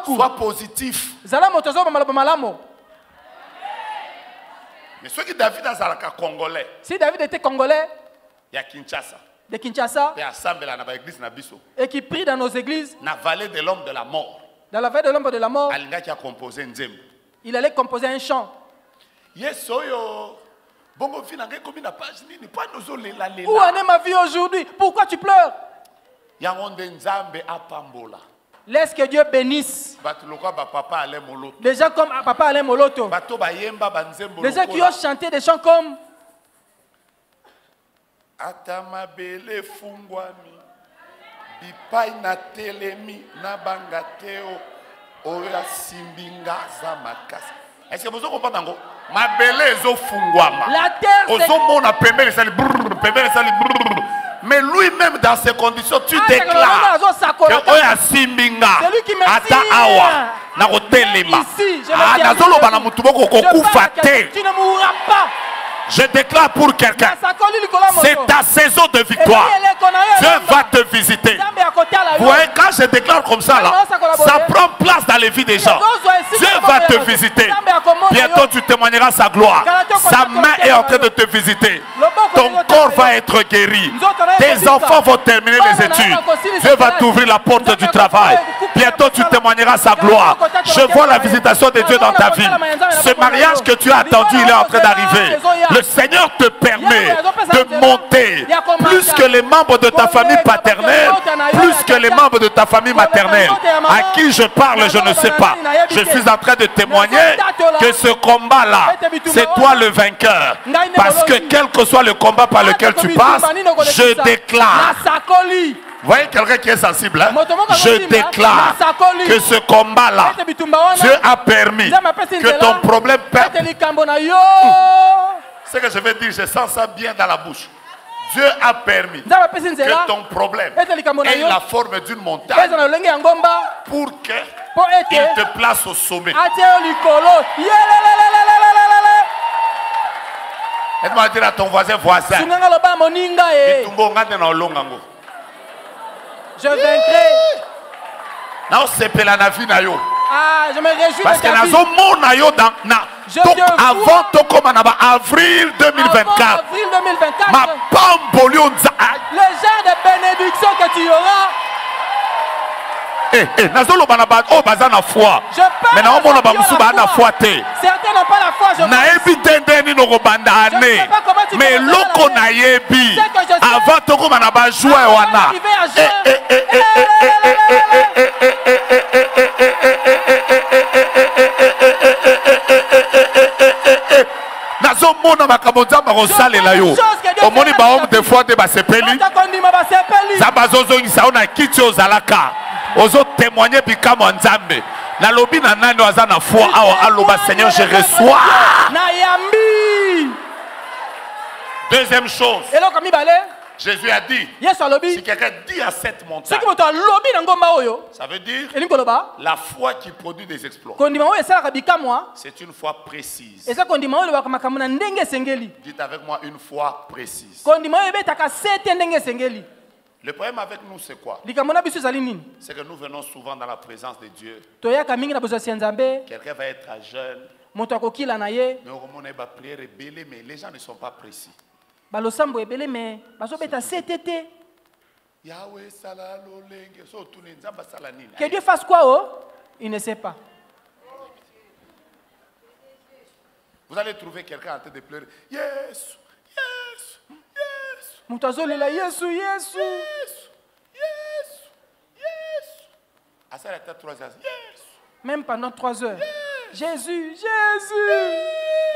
Speaker 1: sois positif. Mais ce qui David a un Congolais.
Speaker 2: Si David était Congolais,
Speaker 1: il y a Kinshasa.
Speaker 2: De Kinshasa,
Speaker 1: et
Speaker 2: qui prie dans nos églises,
Speaker 1: dans la vallée de l'homme de la mort.
Speaker 2: Dans la vallée de l'ombre de la mort,
Speaker 1: il
Speaker 2: allait composer un chant. Où en est ma vie aujourd'hui? Pourquoi tu pleures? Laisse que Dieu bénisse. Les gens comme Papa Alain Moloto. Les gens qui ont chanté des chants comme
Speaker 1: Atamabele fungwami bipai na telemi na bangateo oya simbinga za makasi Est-ce que vous comprenez? Ma belle fungwama.
Speaker 2: La terre
Speaker 1: mais lui-même dans ces conditions, tu déclares que Oya Simbinga ata awa na kotelema.
Speaker 2: Tu ne mourras pas.
Speaker 1: Je déclare pour quelqu'un, c'est ta saison de victoire. Dieu va te visiter. Vous voyez, quand je déclare comme ça, là, ça prend place dans les vies des gens. Dieu va te visiter. Bientôt, tu témoigneras sa gloire. Sa main est en train de te visiter. Ton corps va être guéri. Tes enfants vont terminer les études. Dieu va t'ouvrir la porte du travail. Bientôt, tu témoigneras sa gloire. Je vois la visitation de Dieu dans ta vie. Ce mariage que tu as attendu, il est en train d'arriver. Le Seigneur te permet de monter plus que les membres de ta famille paternelle, plus que les membres de ta famille maternelle. À qui je parle, je ne sais pas. Je suis en train de témoigner que ce combat-là, c'est toi le vainqueur. Parce que quel que soit le combat par lequel tu passes, je déclare. Vous voyez quelqu'un qui est sensible, hein? Je déclare que ce combat-là, Dieu a permis que ton problème perde. Ce que je veux dire, je sens ça bien dans la bouche. Dieu a permis que ton problème ait la forme d'une montagne pour qu'il te place au sommet. Aide-moi à dire à ton voisin,
Speaker 2: je vaincrai.
Speaker 1: Non, c'est Pelanavi Nayo.
Speaker 2: Ah, je me réjouis.
Speaker 1: Parce que avant avril 2024. Ma le genre
Speaker 2: de bénédiction que tu auras.
Speaker 1: Certains n'ont pas la foi.
Speaker 2: Certains n'ont pas la foi.
Speaker 1: Mais loko na yebi avant toko manaba jouer wana. Nazomona makamozamba kosalela yo. Omoni ba homme de foi de basepeli. Zabazozo ngisaona kiti ozalaka. Ozo témoigner bikamo nzambe. Na lobi na nani waza na foi awa aloba Seigneur je reçois. Deuxième chose. Jésus a dit, si quelqu'un dit à cette montagne, ça veut dire la foi qui produit des exploits. C'est une foi précise. Dites avec moi une foi précise. Le problème avec nous, c'est quoi? C'est que nous venons souvent dans la présence de Dieu. Quelqu'un va être jeune, mais les gens ne sont pas précis.
Speaker 2: Que Dieu fasse quoi, oh? Il ne sait pas.
Speaker 1: Vous allez trouver quelqu'un en train de pleurer. Yes, yes, yes.
Speaker 2: Yes, yes.
Speaker 1: À ça, il était 3 heures. Yes.
Speaker 2: Même pendant 3 heures.
Speaker 1: Yes.
Speaker 2: Jésus, Jésus.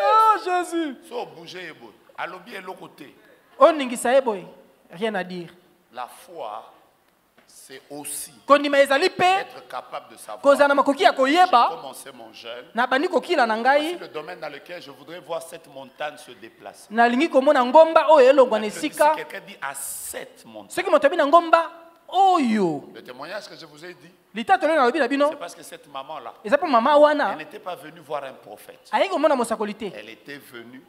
Speaker 2: Oh, Jésus.
Speaker 1: So bouger ebo. Alobi elo côté.
Speaker 2: Rien à dire.
Speaker 1: La foi, c'est aussi
Speaker 2: être
Speaker 1: capable de savoir. J'ai commencé mon jeûne. Voici le domaine dans lequel je voudrais voir cette montagne se déplacer. Si quelqu'un dit à cette montagne, le témoignage que je vous ai dit, c'est parce que cette maman-là, elle n'était pas venue voir un prophète. Elle était venue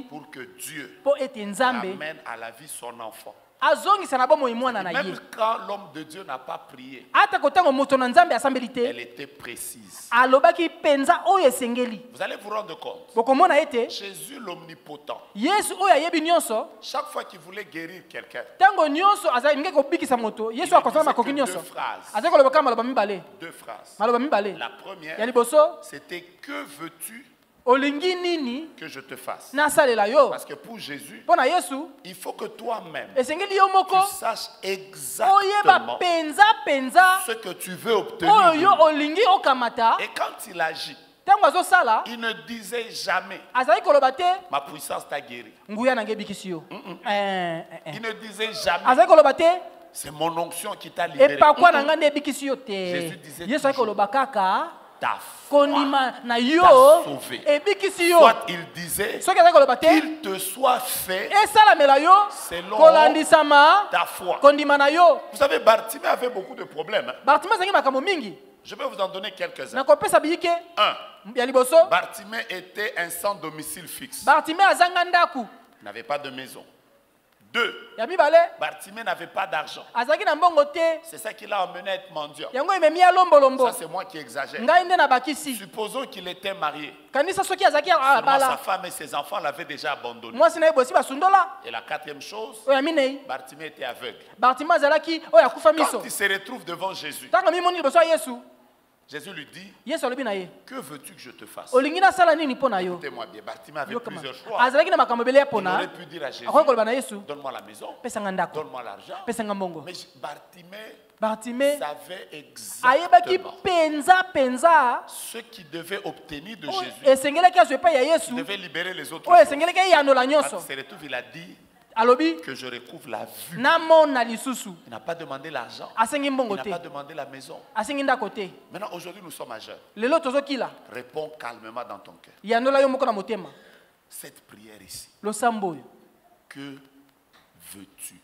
Speaker 1: pour que Dieu amène à la vie son enfant. Même quand l'homme de Dieu n'a pas prié, elle était précise. Vous allez vous rendre compte, Jésus l'omnipotent, chaque fois qu'il voulait guérir quelqu'un, deux phrases. La première, c'était que veux-tu que je te fasse? Parce que pour Jésus, il faut que toi-même tu saches exactement ce que tu veux obtenir. Et quand il agit, il ne disait jamais ma puissance t'a guéri. Il ne disait jamais c'est mon onction qui t'a libéré. Jésus disait toujours, ta foi t'a sauvé. Soit il disait qu'il te soit fait selon ta foi. Vous savez, Bartimée avait beaucoup de problèmes. Je vais vous en donner quelques-uns. 1. Bartimée était un sans domicile fixe. Il n'avait pas de maison. 2. Bartimée n'avait pas d'argent. C'est ça qui l'a emmené à être mendiant. Ça, c'est moi qui exagère. Supposons qu'il était marié. Seulement sa femme et ses enfants l'avaient déjà abandonné. Et la 4e chose, Bartimée était aveugle. Quand il se retrouve devant Jésus, Jésus lui dit, que veux-tu que je te fasse? Écoutez-moi bien, Bartimée avait plusieurs choix. Il aurait pu dire à Jésus, donne-moi la maison, donne-moi l'argent. Mais Bartimée savait exactement ce qu'il devait obtenir de Jésus. Il devait libérer les autres choses. Quand il se retrouve, il a dit que je recouvre la vue. Il n'a pas demandé l'argent. Il n'a pas demandé la maison. Maintenant, aujourd'hui, nous sommes à jeun. Réponds calmement dans ton cœur. Cette prière ici. Que veux-tu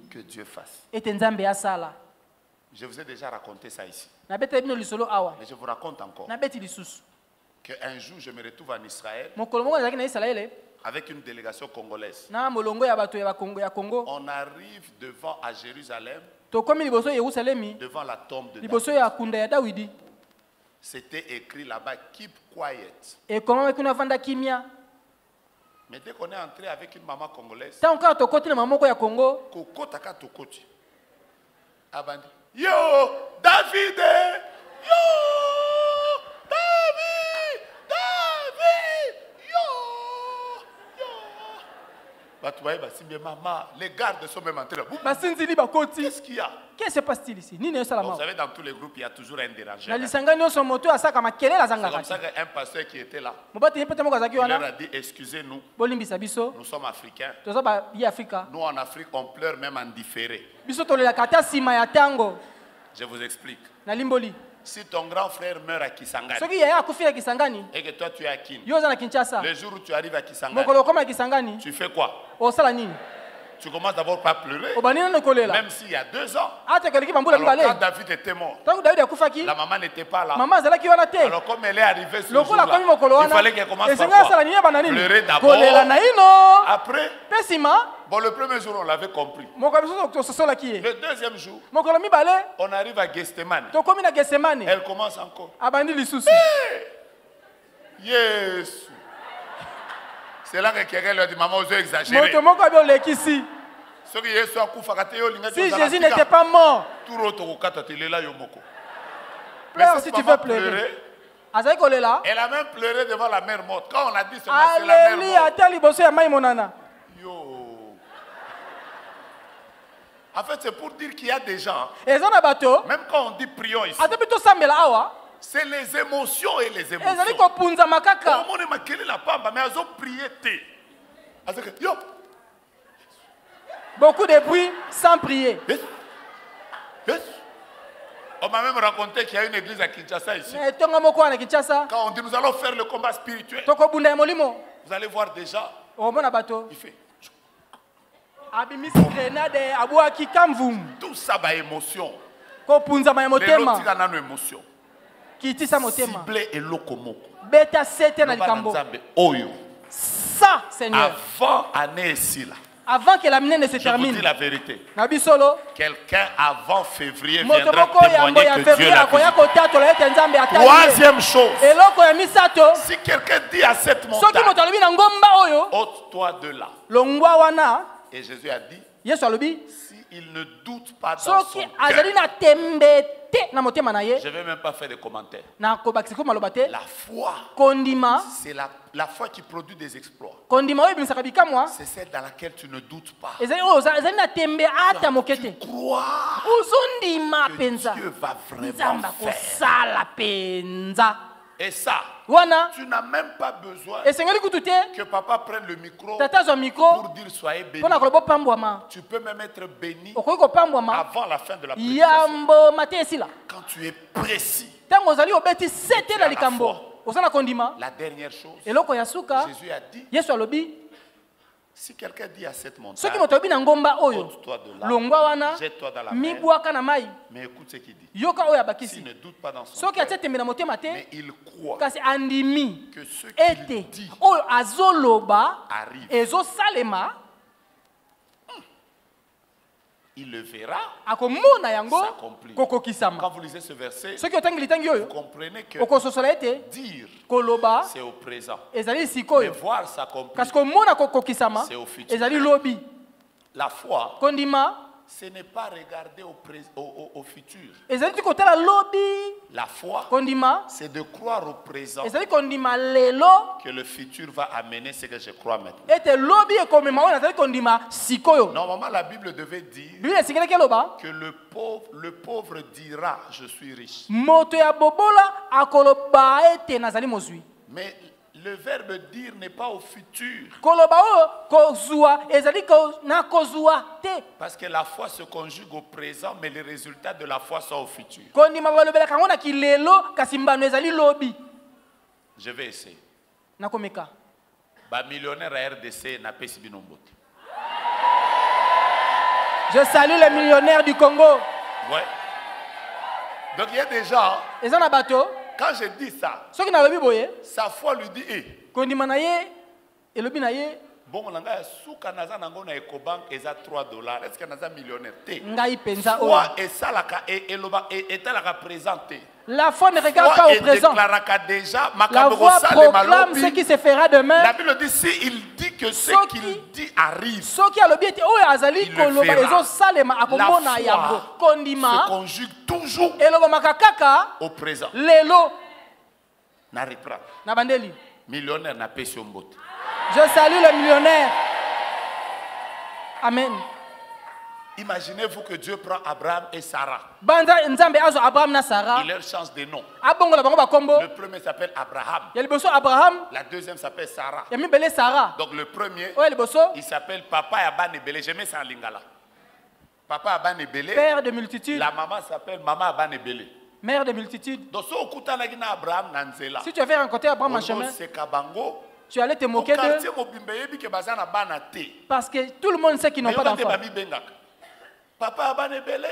Speaker 1: que Dieu fasse? Je vous ai déjà raconté ça ici. Mais je vous raconte encore. Qu'un jour, je me retrouve en Israël avec une délégation congolaise. On arrive devant à Jérusalem, devant la tombe de David. C'était écrit là-bas, keep quiet. Mais dès qu'on est entré avec une maman congolaise, yo, David, yo, David, yo. Maman, les gardes sont même entrés. Qu'est-ce qu'il y a?
Speaker 2: Qu'est-ce qui se passe-t-il ici?
Speaker 1: Vous savez, dans tous les groupes, il y a toujours un dérangeur. C'est comme ça qu'un pasteur qui était là, il leur a dit, excusez-nous, nous sommes africains. Nous, en Afrique, on pleure même en différé. Je vous explique. Si ton grand frère meurt à Kisangani et que toi tu es à Kin, le jour où tu arrives à Kisangani, tu fais quoi? Tu commences d'abord par pleurer, même s'il y a 2 ans. Alors, quand David était mort, la maman n'était pas là. Alors comme elle est arrivée ce jour-là, il fallait qu'elle commence par quoi? Pleurer d'abord. Après, bon, le premier jour on l'avait compris. Le deuxième jour, on arrive à Gethsemane. Elle commence encore. Yes. C'est là que quelqu'un lui a dit, maman, vous avez exagéré. Si Jésus n'était pas mort, pleure si tu veux pleurer. Elle a même pleuré devant la mère morte. Quand on a dit seulement c'est la mère morte. Yo. En fait, c'est pour dire qu'il y a des gens, même quand on dit prions ici, c'est les émotions et les émotions.
Speaker 2: Beaucoup de bruit sans prier.
Speaker 1: Yes. On m'a même raconté qu'il y a une église à Kinshasa ici. Quand on dit nous allons faire le combat spirituel, vous allez voir déjà, il fait. Tout ça va émotion. Les émotion. Ciblé et lokomoko.
Speaker 2: Ça, Seigneur.
Speaker 1: Avant année ici là.
Speaker 2: Avant que la mine ne se termine.
Speaker 1: Je vous dis la vérité. Quelqu'un avant février viendra témoigner que Dieu l'a vu. Troisième chose. Si quelqu'un dit à cette montagne, ôte-toi de là. Et Jésus a dit, s'il ne doute pas dans son cœur, je ne vais même pas faire de commentaires. La foi, c'est la foi qui produit des exploits. C'est celle dans laquelle tu ne doutes pas. Tu crois que Dieu va vraiment faire. Et ça, tu n'as même pas besoin que papa prenne le micro pour dire soyez béni. Tu peux même être béni avant la fin de la prédication. Quand tu es précis, la dernière chose, Jésus a dit, si quelqu'un dit à cette montagne, ôte-toi de là, jette-toi dans la mer, mais écoute ce qu'il dit. S'il ne doute pas dans son cœur, mais il croit que ce qu'il dit arrive, il le verra s'accomplir. Quand vous lisez ce verset, vous comprenez que dire, c'est au présent. Mais voir s'accomplir, c'est au futur. La foi, ce n'est pas regarder au futur. La foi, c'est de croire au présent que le futur va amener ce que je crois maintenant. Normalement, la Bible devait dire que le pauvre dira je suis riche. Mais le verbe dire n'est pas au futur. Parce que la foi se conjugue au présent, mais les résultats de la foi sont au futur. Je vais essayer. Millionnaire à RDC n'a pas si bien. Je salue les millionnaires du Congo. Ouais. Donc il y a des gens. Quand je dis ça, sa foi lui dit bon, on a souka naza nango na Ecobank eza $3. Est-ce que naza millionnaire? Foi et ça la présenté.
Speaker 2: La foi ne regarde pas au présent. La foi proclame ce qui se fera demain.
Speaker 1: La Bible dit si il dit que ce qu'il dit arrive, il le verra. La foi se conjugue toujours au présent. N'arrivera. Millionnaire n'a pas sur mbote.
Speaker 2: Je salue les millionnaires. Amen.
Speaker 1: Imaginez-vous que Dieu prend Abraham et Sarah.
Speaker 2: Il
Speaker 1: leur change de nom. Le premier s'appelle Abraham. La deuxième s'appelle Sarah. Donc le premier, il s'appelle Papa Abanebele. Je mets ça en lingala. Papa Abanebele.
Speaker 2: Père de multitudes.
Speaker 1: La maman s'appelle Maman Abanebele.
Speaker 2: Mère de multitudes.
Speaker 1: Donc
Speaker 2: si tu avais rencontré Abraham en chemin, tu allais te moquer d'eux. Parce que tout le monde sait qu'ils n'ont pas d'enfants.
Speaker 1: Papa Abanebele.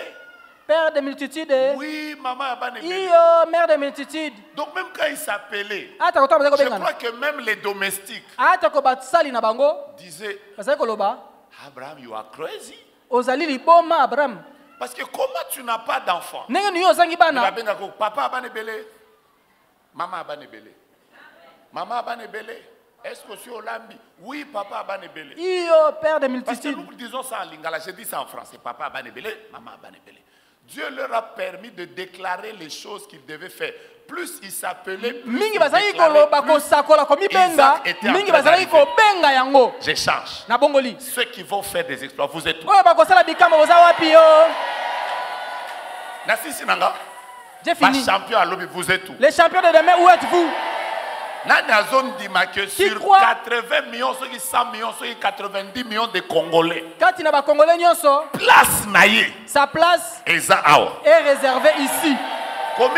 Speaker 2: Père de multitudes.
Speaker 1: Oui, maman Abanebele.
Speaker 2: Mère de multitudes.
Speaker 1: Donc même quand il s'appelait, je crois que même les domestiques disaient, Abraham, you are crazy. Parce que comment tu n'as pas d'enfant? Papa Abanebele. Maman Abanebele. Maman Abanebele. Est-ce que c'est Olambi? Oui, Papa Abanebele.
Speaker 2: Père de
Speaker 1: Parce que
Speaker 2: multitudes.
Speaker 1: nous disons ça en lingala, je dis ça en français. Papa Abanebele, Maman Abanebele. Dieu leur a permis de déclarer les choses qu'ils devaient faire. Plus ils s'appelaient, j'échange. Ceux qui vont faire des exploits, vous êtes où?
Speaker 2: J'ai fini.
Speaker 1: Champion à l'objet, vous êtes où?
Speaker 2: Les champions de demain, où êtes-vous?
Speaker 1: Sur 80 millions, 100 millions, 90 millions de Congolais. Place naïe.
Speaker 2: Sa place
Speaker 1: est
Speaker 2: réservée ici.
Speaker 1: Non,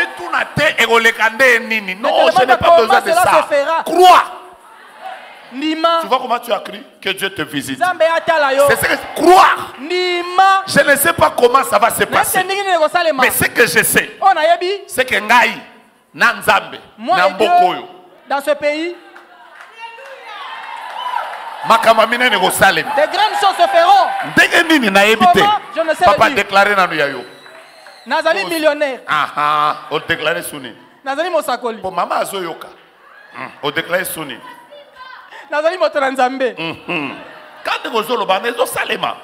Speaker 1: je n'ai pas besoin de ça. Crois.
Speaker 2: Nima.
Speaker 1: Tu vois comment tu as cru que Dieu te visite? C'est ce que croire.
Speaker 2: Nima.
Speaker 1: Je ne sais pas comment ça va se passer. Mais ce que je sais, c'est que Ngai, Nanzambe, Nambokoyo,
Speaker 2: dans ce pays,
Speaker 1: des
Speaker 2: grandes choses se feront. Comment? Je ne sais pas.
Speaker 1: Papa déclaré dans Yayo.
Speaker 2: Nazali millionnaire.
Speaker 1: On déclaré Souni.
Speaker 2: Nazali Mosakoli.
Speaker 1: Pour maman Azoyoka. On déclaré Souni.
Speaker 2: Nazali Motoranzambe.
Speaker 1: Quand vous avez le bandeau salema.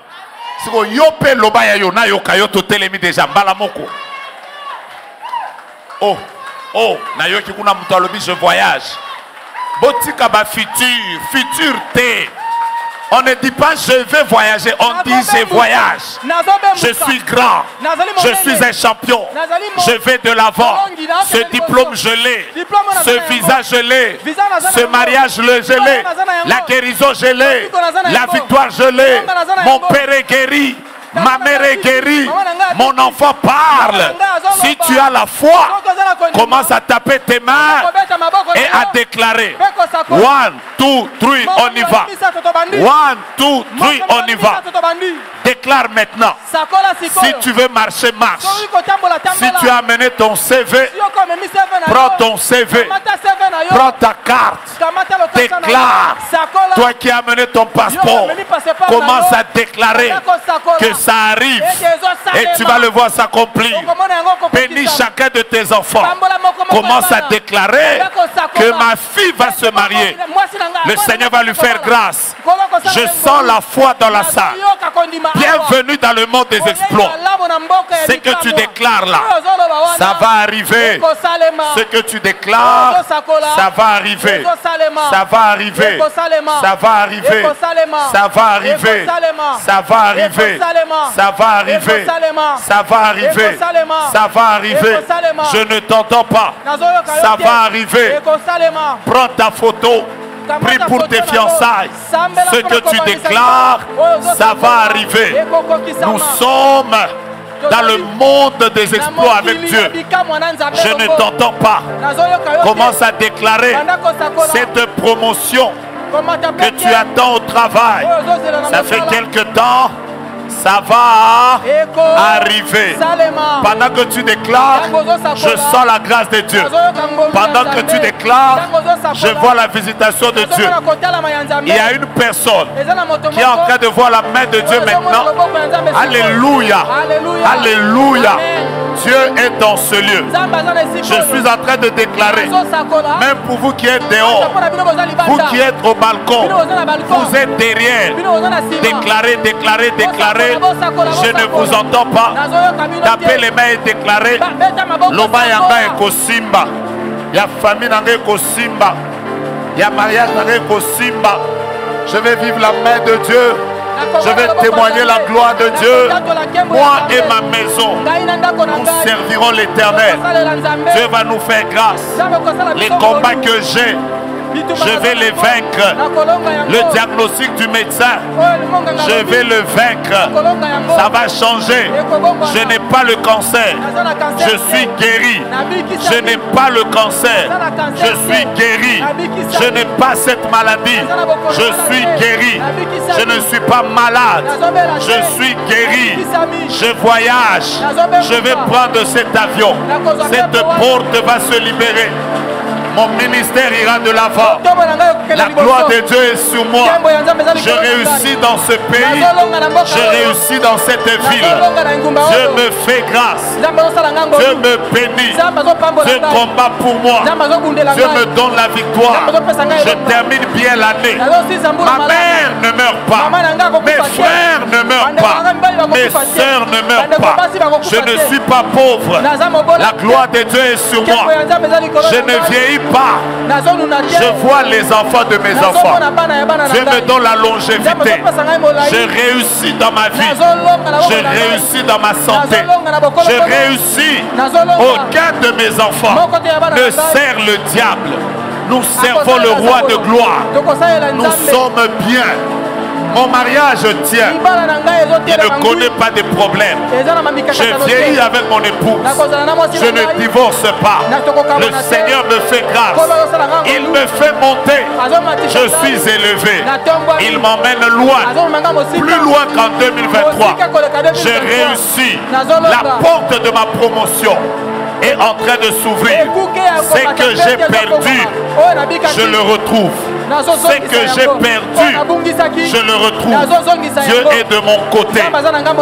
Speaker 1: Si vous avez le bandeau na yoka yo to telemi déjà balamoko. Oh, na yoki kuna mutalobi je voyage. Botika ba futur te. On ne dit pas je vais voyager, on dit je voyage. Je suis grand, je suis un champion, je vais de l'avant. Ce diplôme je l'ai, ce visage je l'ai, ce mariage je l'ai, la guérison je l'ai, la victoire je l'ai, mon père est guéri. Ma mère est guérie, mon enfant parle. Si tu as la foi, commence à taper tes mains et à déclarer. 1, 2, 3, on y va. 1, 2, 3, on y va. Déclare maintenant. Si tu veux marcher, marche. Si tu as amené ton CV, prends ton CV. Prends ta carte. Déclare. Toi qui as amené ton passeport, commence à déclarer que ça arrive. Et tu vas le voir s'accomplir. Bénis chacun de tes enfants. Commence à déclarer que ma fille va se marier. Le Seigneur va lui faire grâce. Je sens la foi dans la salle. Bienvenue dans le monde des exploits. Ce que tu déclares là, ça va arriver. Ce que tu déclares, ça va arriver. Ça va arriver. Ça va arriver. Ça va arriver. Ça va arriver. Ça va arriver. Ça va arriver. Ça va arriver. Je ne t'entends pas. Ça va arriver. Prends ta photo. Prie pour tes fiançailles. Ce que tu déclares, ça va arriver. Nous sommes dans le monde des exploits avec Dieu. Je ne t'entends pas. Commence à déclarer cette promotion que tu attends au travail. Ça fait quelque temps. Ça va arriver. Pendant que tu déclares, je sens la grâce de Dieu. Pendant que tu déclares, je vois la visitation de Dieu. Il y a une personne qui est en train de voir la main de Dieu maintenant. Alléluia. Alléluia. Dieu est dans ce lieu. Je suis en train de déclarer, même pour vous qui êtes dehors, vous qui êtes au balcon, vous êtes derrière, déclarez, déclarez, déclarez. Je ne vous entends pas. Tapez les mains et déclarez. Loba yanga eko simba. Ya famille nanga eko simba. Ya mariage nanga eko simba. Je vais vivre la main de Dieu. Je vais témoigner la gloire de Dieu. Moi et ma maison, nous servirons l'Éternel. Dieu va nous faire grâce. Les combats que j'ai, je vais les vaincre. Le diagnostic du médecin, je vais le vaincre. Ça va changer. Je n'ai pas le cancer. Je suis guéri. Je n'ai pas le cancer. Je suis guéri. Je n'ai pas cette maladie. Je suis guéri. Je ne suis pas malade. Je suis guéri. Je voyage. Je vais prendre cet avion. Cette porte va se libérer. Mon ministère ira de l'avant. La gloire de Dieu est sur moi. Je réussis dans ce pays. Je réussis dans cette ville. Dieu me fait grâce. Dieu me bénit. Dieu combat pour moi. Dieu me donne la victoire. Je termine bien l'année. Ma mère ne meurt pas. Mes frères ne meurent pas. Mes sœurs ne meurent pas. Je ne suis pas pauvre. La gloire de Dieu est sur moi. Je ne vieillis pas. Je vois les enfants de mes enfants. Dieu me donne la longévité. Je réussis dans ma vie. Je réussis dans ma santé. Je réussis. Aucun de mes enfants ne sert le diable. Nous servons le roi de gloire. Nous sommes bien. Mon mariage tient. Il ne connaît pas de problème. Je vieillis avec mon épouse. Je ne divorce pas. Le Seigneur me fait grâce. Il me fait monter. Je suis élevé. Il m'emmène loin. Plus loin qu'en 2023. J'ai réussi. La porte de ma promotion est en train de s'ouvrir. Ce que j'ai perdu, je le retrouve. Ce que j'ai perdu, je le retrouve. Dieu est de mon côté.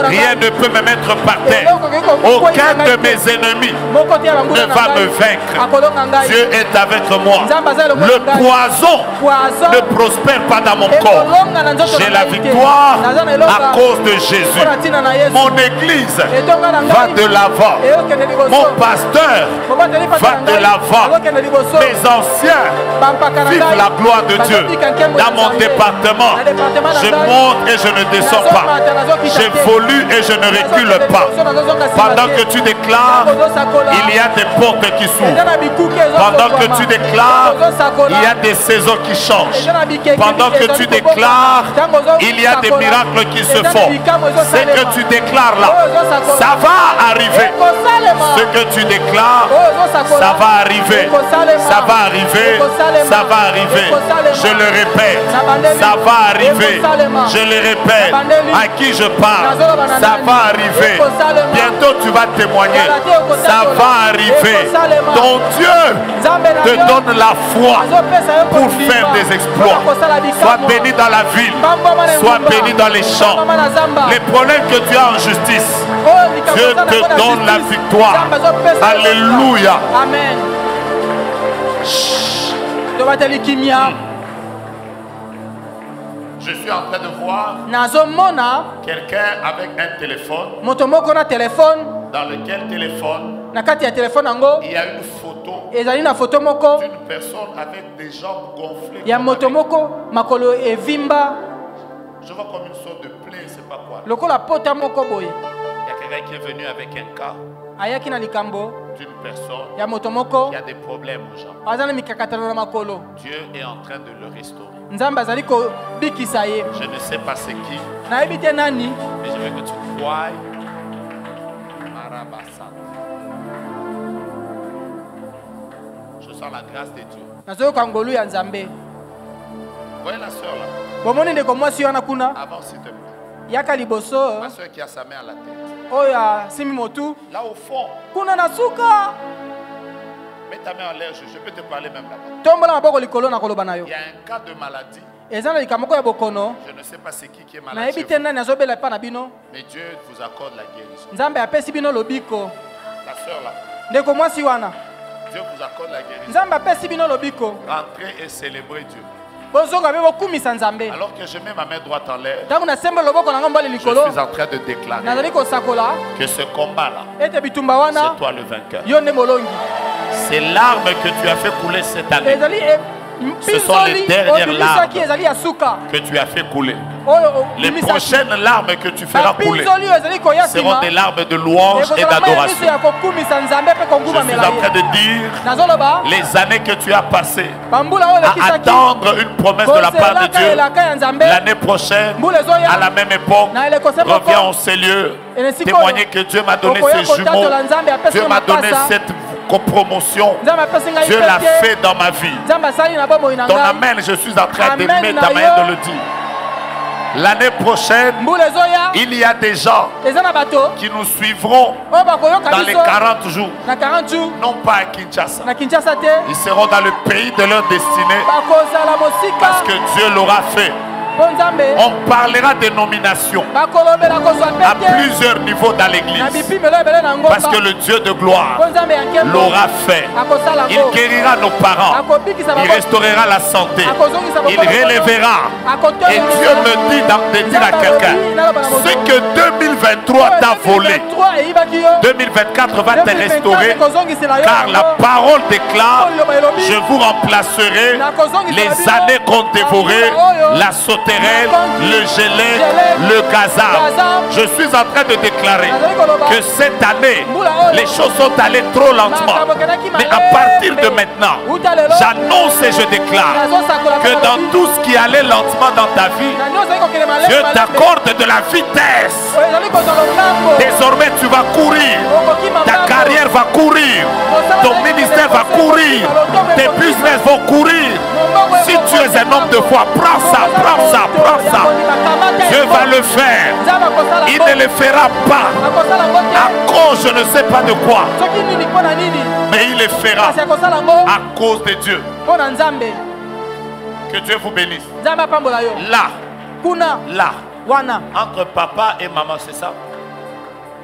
Speaker 1: Rien ne peut me mettre par terre. Aucun de mes ennemis ne va me vaincre. Dieu est avec moi. Le poison ne prospère pas dans mon corps. J'ai la victoire à cause de Jésus. Mon église va de l'avant. Mon pasteur va de l'avant. Mes anciens vivent la gloire de de Dieu. Dans mon département, je monte et je ne descends pas. J'évolue et je ne recule pas. Pendant que tu déclares, il y a des portes qui s'ouvrent. Pendant que tu déclares, il y a des saisons qui changent. Pendant que tu déclares, il y a des miracles qui se font. Ce que tu déclares là, ça va arriver. Ce que tu déclares, ça va arriver. Ça va arriver. Ça va arriver. Je le répète. Ça va arriver. Je le répète. À qui je parle, ça va arriver. Bientôt tu vas témoigner. Ça va arriver. Ton Dieu te donne la foi pour faire des exploits. Sois béni dans la ville. Sois béni dans les champs. Les problèmes que tu as en justice, Dieu te donne la victoire. Alléluia.
Speaker 2: Amen.
Speaker 1: Je suis en train de voir quelqu'un avec un téléphone dans lequel téléphone il y a une photo d'une personne avec des jambes gonflées. Je vois comme une sorte de plaie, c'est pas quoi. Il y a quelqu'un qui est venu avec un cas d'une personne qui a des problèmes aux jambes. Dieu est en train de le restaurer. Je ne sais pas c'est qui, mais je veux que tu crois. Je sens la grâce de Dieu. Voyez la soeur là. Avant s'il te plaît. Ma soeur qui a sa main à la tête. Là au fond. Mets ta main en l'air, je peux te parler même là-bas. Il y a un cas de maladie. Je ne sais pas c'est qui est malade chez vous. Mais Dieu vous accorde la guérison. La soeur là. Dieu vous accorde la guérison. Rentrez et célébrez Dieu. Alors que je mets ma main droite en l'air, je suis en train de déclarer que ce combat-là, c'est toi le vainqueur. Ces larmes que tu as fait couler cette année, ce sont les dernières larmes que tu as fait couler. Les prochaines larmes que tu feras couler seront des larmes de louange et d'adoration. Je suis en train de dire, les années que tu as passées à attendre une promesse de la part de Dieu, l'année prochaine, à la même époque, reviens en ces lieux, témoigner que Dieu m'a donné ces jumeaux, Dieu m'a donné cette promotion, Dieu l'a fait dans ma vie. Ton amen, je suis en train d'aimer ta manière de le dire. L'année prochaine, il y a des gens qui nous suivront dans les 40 jours. Non pas à Kinshasa. Ils seront dans le pays de leur destinée parce que Dieu l'aura fait. On parlera des nominations à plusieurs niveaux dans l'église parce que le Dieu de gloire l'aura fait. Il guérira nos parents, il restaurera la santé, il relèvera. Et Dieu me dit de dire à quelqu'un, ce que 2023 t'a volé, 2024 va te restaurer, car la parole déclare, je vous remplacerai les années qu'on dévorait, la sauterelle, le gelé, le gazard. Je suis en train de déclarer que cette année, les choses sont allées trop lentement. Mais à partir de maintenant, j'annonce et je déclare que dans tout ce qui allait lentement dans ta vie, Dieu t'accorde de la vitesse. Désormais, tu vas courir. Ta carrière va courir. Ton ministère va courir. Tes business vont courir. Si tu es un homme de foi, prends ça, prends ça, prends ça. Dieu va le faire. Il ne le fera pas à cause je ne sais pas de quoi. Mais il le fera à cause de Dieu. Que Dieu vous bénisse. Là, entre papa et maman, c'est ça?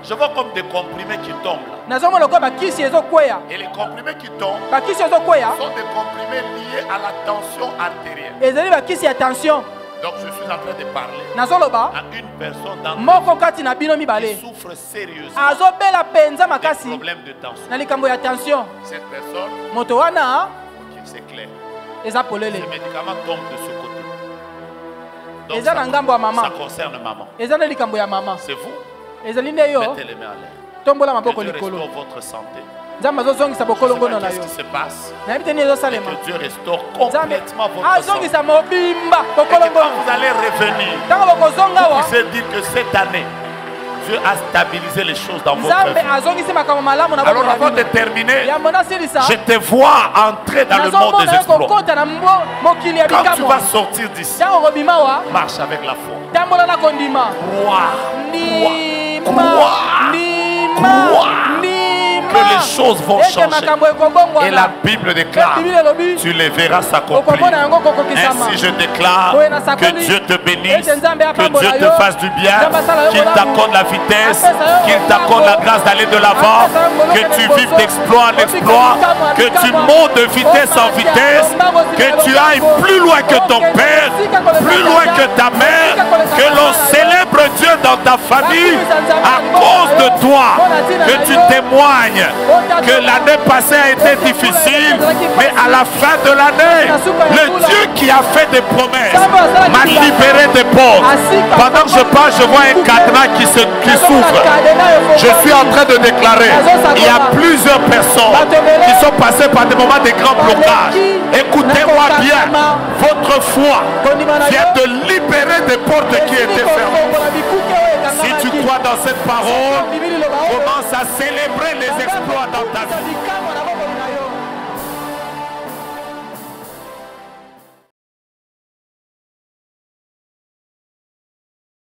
Speaker 1: Je vois comme des comprimés qui tombent là. Et les comprimés qui tombent sont des comprimés liés à la tension artérielle. Donc je suis en train de parler à une personne dans qui souffre sérieusement des problèmes de tension. Cette personne, ok, c'est clair. Ces médicaments tombent de ce côté. Donc ça concerne maman. C'est vous. Mettez les mains à l'air. Que Dieu restaure votre santé. Je ne sais pas qu'est-ce qui se passe. Et que Dieu restaure complètement votre santé. Et que quand vous allez revenir, vous pouvez dire que cette année, Dieu a stabilisé les choses dans votre vie. Alors avant de terminer, je te vois entrer dans le monde des exploits. Quand tu vas sortir d'ici, marche avec la foi. Crois. Que les choses vont changer. Et la Bible déclare, tu les verras s'accomplir. Ainsi je déclare que Dieu te bénisse, que Dieu te fasse du bien, qu'il t'accorde la vitesse, qu'il t'accorde la grâce d'aller de l'avant, que tu vives d'exploit en exploit, que tu montes de vitesse en vitesse, que tu ailles plus loin que ton père, plus loin que ta mère, que l'on célèbre Dieu dans ta famille à cause de toi, que tu témoignes que l'année passée a été difficile, mais à la fin de l'année, le Dieu qui a fait des promesses m'a libéré des portes. Pendant que je parle, je vois un cadenas qui s'ouvre. Je suis en train de déclarer, il y a plusieurs personnes qui sont passées par des moments de grands blocages. Écoutez-moi bien, votre foi vient de libérer des portes qui étaient fermées. Si tu crois dans cette parole, commence à célébrer les exploits dans ta vie.